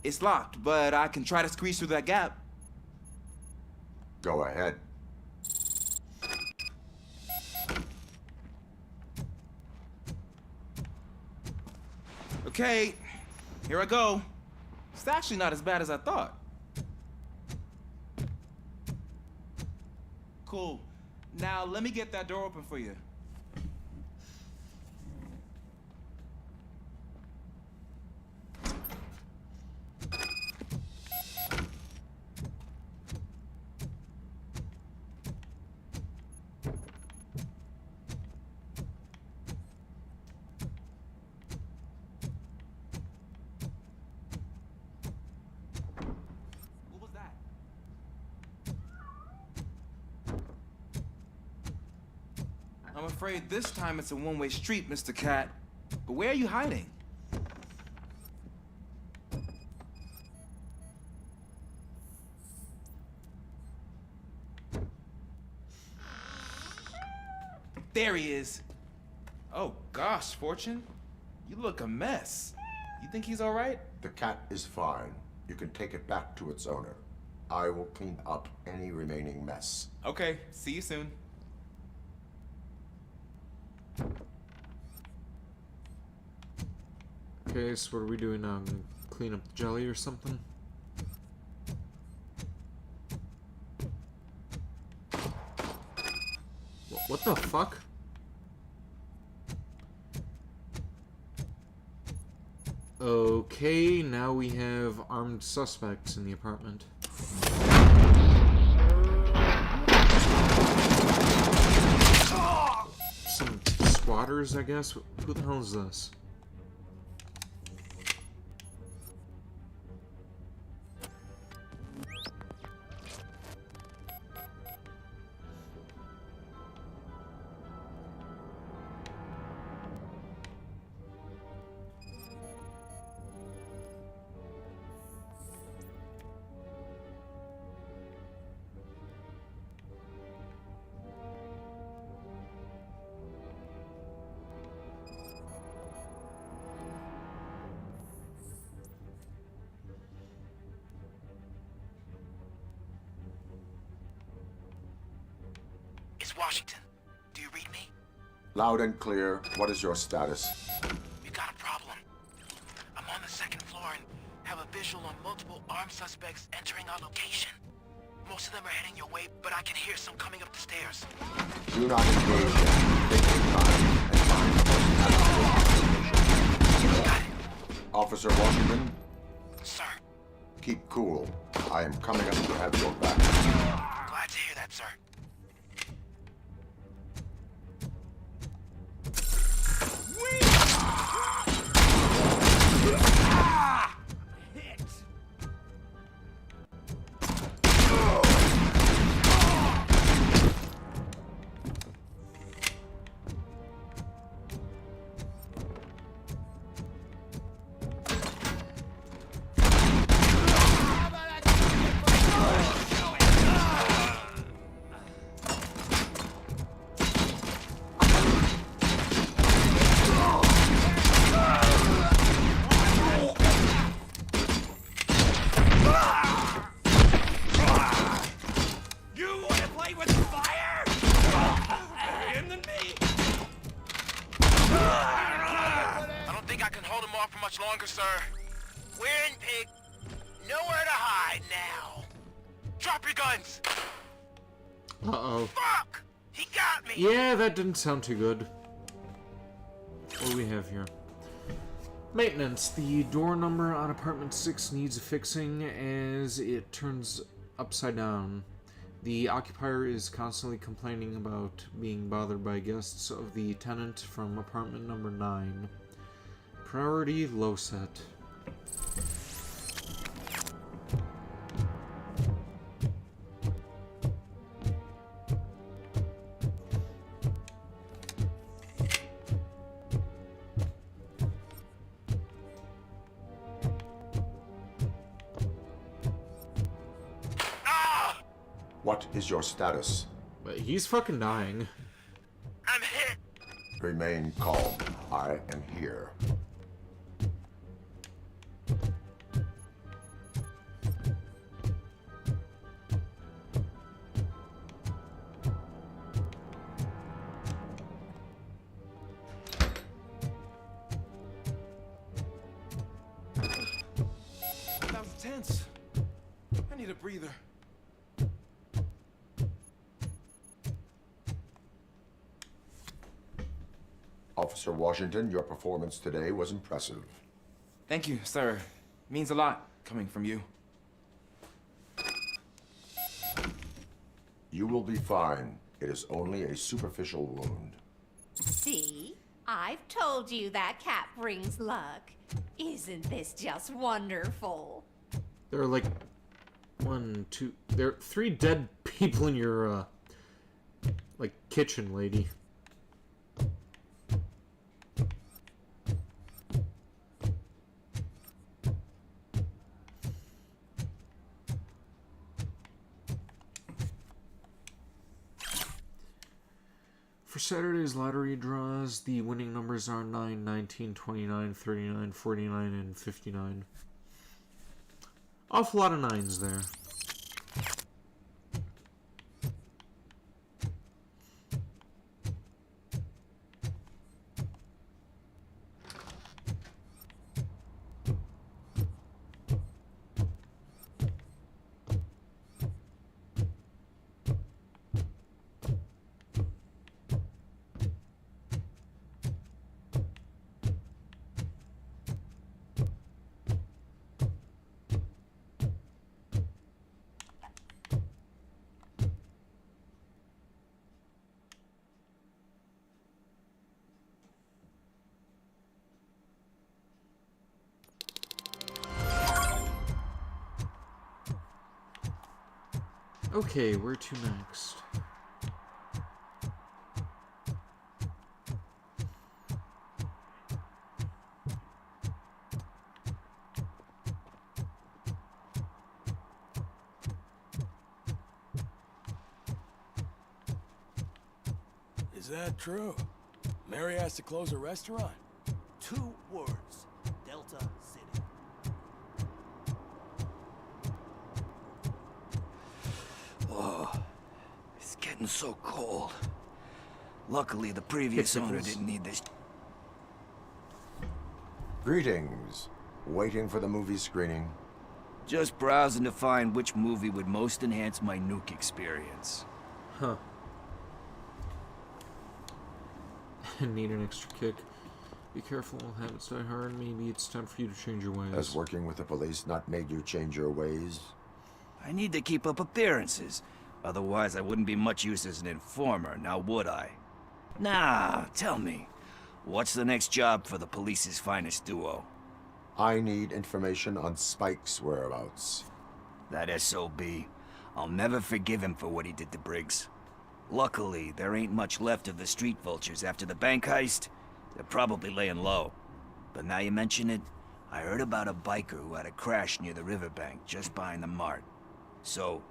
It's locked, but I can try to squeeze through that gap. Go ahead. Okay, here I go. It's actually not as bad as I thought. Cool. Now, let me get that door open for you. I'm afraid this time it's a one-way street, Mr. Cat. But where are you hiding? There he is. Oh gosh, Fortune. You look a mess. You think he's all right? The cat is fine. You can take it back to its owner. I will clean up any remaining mess. Okay, see you soon. Okay, so what are we doing now? Gonna clean up the jelly or something? What the fuck? Okay, now we have armed suspects in the apartment. Some squatters, I guess? Who the hell is this? It's Washington. Do you read me? Loud and clear. What is your status? We got a problem. I'm on the second floor and have a visual on multiple armed suspects entering our location. Most of them are heading your way, but I can hear some coming up the stairs. Do not engage them. Take your time and find the most Got it. Officer Washington? Sir. Keep cool. I am coming up to have your back. Glad to hear that, sir. Longer, sir. We're in, pig. Nowhere to hide now. Drop your guns. Uh-oh. Fuck! He got me! Yeah, that didn't sound too good. What do we have here? Maintenance. The door number on apartment 6 needs fixing as it turns upside down. The occupier is constantly complaining about being bothered by guests of the tenant from apartment number 9. Priority low set. What is your status? He's fucking dying. I'm hit. Remain calm. I am here. That was tense. I need a breather. Officer Washington, your performance today was impressive. Thank you, sir. Means a lot coming from you. You will be fine. It is only a superficial wound. See? I've told you that cat brings luck. Isn't this just wonderful? There are like there are 3 dead people in your like kitchen, lady. For Saturday's lottery draws, the winning numbers are 9, 19, 29, 39, 49, and 59. Awful lot of 9s there. Okay, where to next? Is that true? Mary has to close her restaurant? 2 words. Delta City. Oh, it's getting so cold. Luckily, the previous owner didn't need this. Greetings. Waiting for the movie screening. Just browsing to find which movie would most enhance my nuke experience. Huh. Need an extra kick. Be careful, habits die hard. Maybe it's time for you to change your ways. Has working with the police not made you change your ways? I need to keep up appearances. Otherwise, I wouldn't be much use as an informer, now would I? Nah, tell me. What's the next job for the police's finest duo? I need information on Spike's whereabouts. That SOB. I'll never forgive him for what he did to Briggs. Luckily, there ain't much left of the street vultures after the bank heist. They're probably laying low. But now you mention it, I heard about a biker who had a crash near the riverbank just behind the mart. So,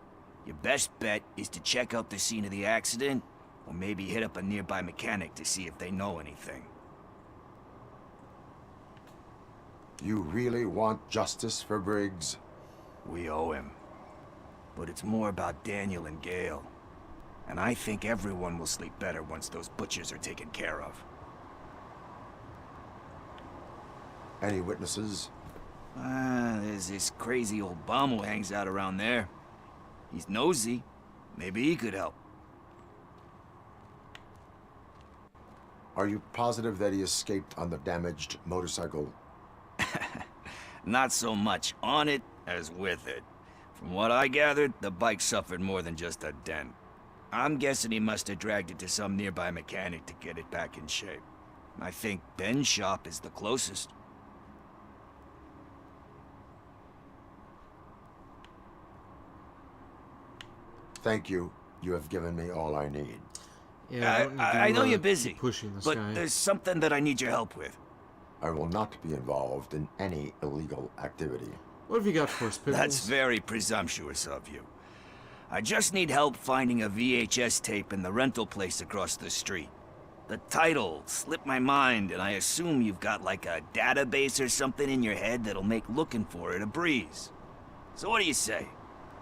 your best bet is to check out the scene of the accident, or maybe hit up a nearby mechanic to see if they know anything. You really want justice for Briggs? We owe him. But it's more about Daniel and Gale. And I think everyone will sleep better once those butchers are taken care of. Any witnesses? There's this crazy old bum who hangs out around there. He's nosy. Maybe he could help. Are you positive that he escaped on the damaged motorcycle? Not so much on it as with it. From what I gathered, the bike suffered more than just a dent. I'm guessing he must have dragged it to some nearby mechanic to get it back in shape. I think Ben's shop is the closest. Thank you. You have given me all I need. Yeah, I know you're busy, pushing this but guy. there's something that I need your help with. I will not be involved in any illegal activity. What have you got for us, Pickles? That's very presumptuous of you. I just need help finding a VHS tape in the rental place across the street. The title slipped my mind, and I assume you've got like a database or something in your head that'll make looking for it a breeze. So what do you say?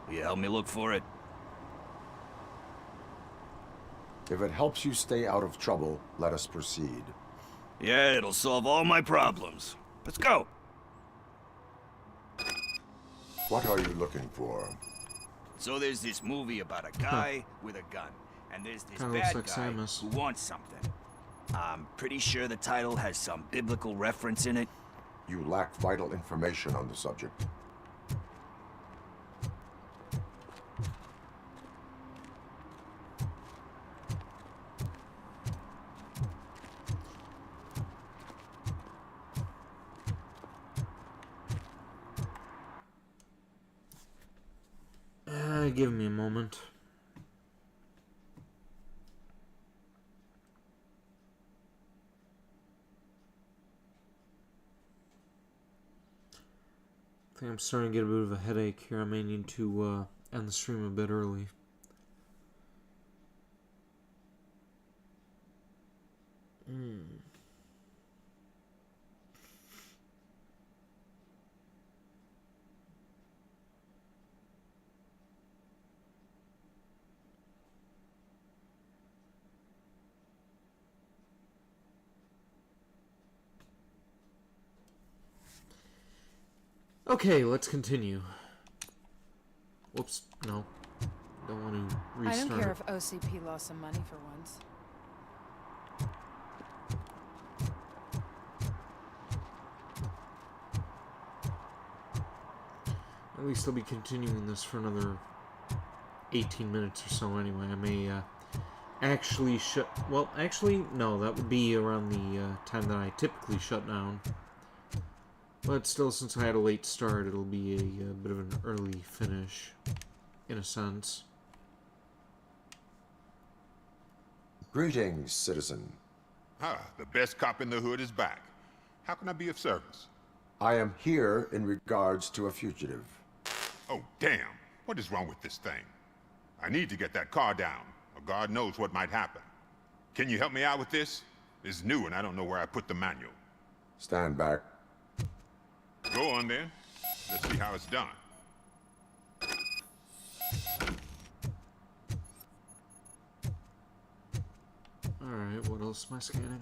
Will you help me look for it? If it helps you stay out of trouble, let us proceed. Yeah, it'll solve all my problems. Let's go. What are you looking for? So there's this movie about a guy with a gun, and there's this Kinda bad looks guy like Samus. who wants something. I'm pretty sure the title has some biblical reference in it. You lack vital information on the subject. Give me a moment. I think I'm starting to get a bit of a headache here. I may need to end the stream a bit early. Okay, let's continue. Whoops, no. Don't want to restart. I don't care if OCP lost some money for once. At least I'll be continuing this for another 18 minutes or so anyway. I may actually shut... Well, actually, no, that would be around the time that I typically shut down. But still, since I had a late start, it'll be a bit of an early finish, in a sense. Greetings, citizen. Ah, the best cop in the hood is back. How can I be of service? I am here in regards to a fugitive. Oh, damn. What is wrong with this thing? I need to get that car down, or God knows what might happen. Can you help me out with this? It's new and I don't know where I put the manual. Stand back. Go on then. Let's see how it's done. Alright, what else am I scanning?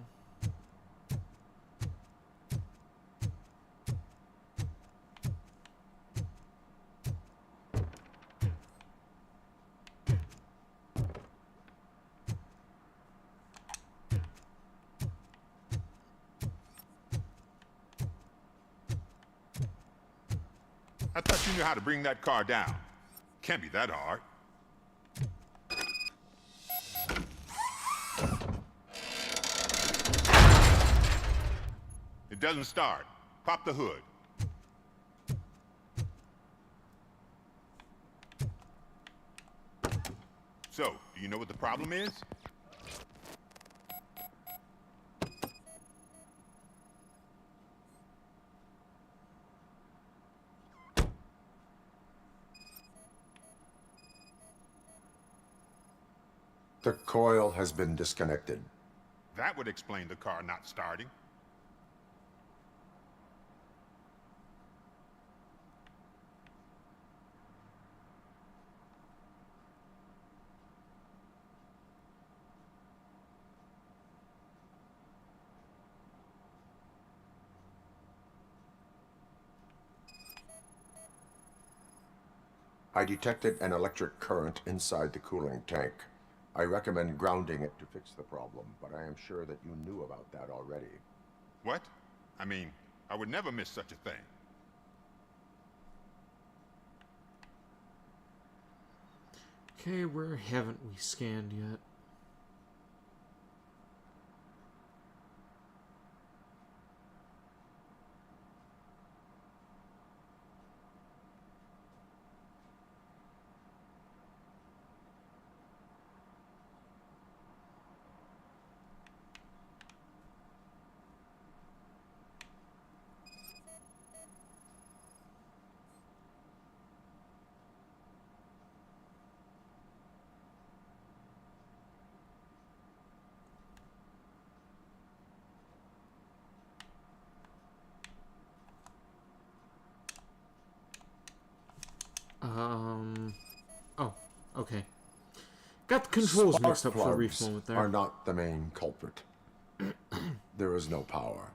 I thought you knew how to bring that car down. Can't be that hard. It doesn't start. Pop the hood. So, do you know what the problem is? The coil has been disconnected. That would explain the car not starting. I detected an electric current inside the cooling tank. I recommend grounding it to fix the problem, but I am sure that you knew about that already. What? I mean, I would never miss such a thing. Okay, where haven't we scanned yet? Oh, okay. Got the controls mixed up for a brief moment there. Are not the main culprit. There is no power.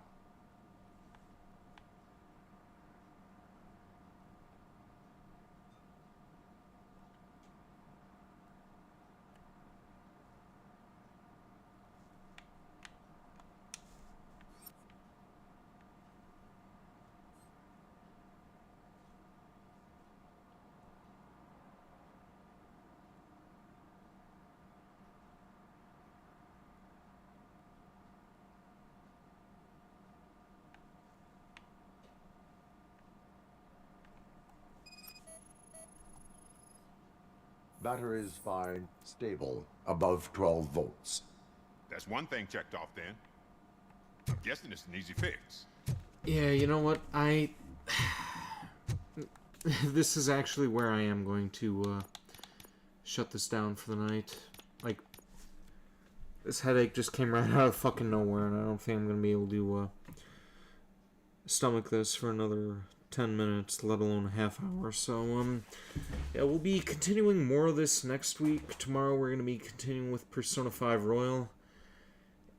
Batteries fine, stable, above 12 volts. That's one thing checked off then. I'm guessing it's an easy fix. Yeah, you know what? This is actually where I am going to shut this down for the night. Like, this headache just came right out of fucking nowhere, and I don't think I'm going to be able to stomach this for another 10 minutes, let alone a half hour. So, yeah, we'll be continuing more of this next week. Tomorrow we're going to be continuing with Persona 5 Royal.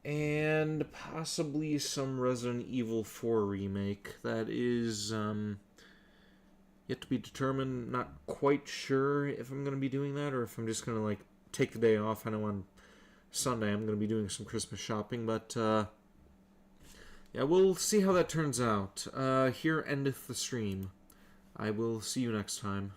And possibly some Resident Evil 4 remake. That is, yet to be determined. Not quite sure if I'm going to be doing that, or if I'm just going to, like, take the day off. I know on Sunday I'm going to be doing some Christmas shopping, but, yeah, we'll see how that turns out. Here endeth the stream. I will see you next time.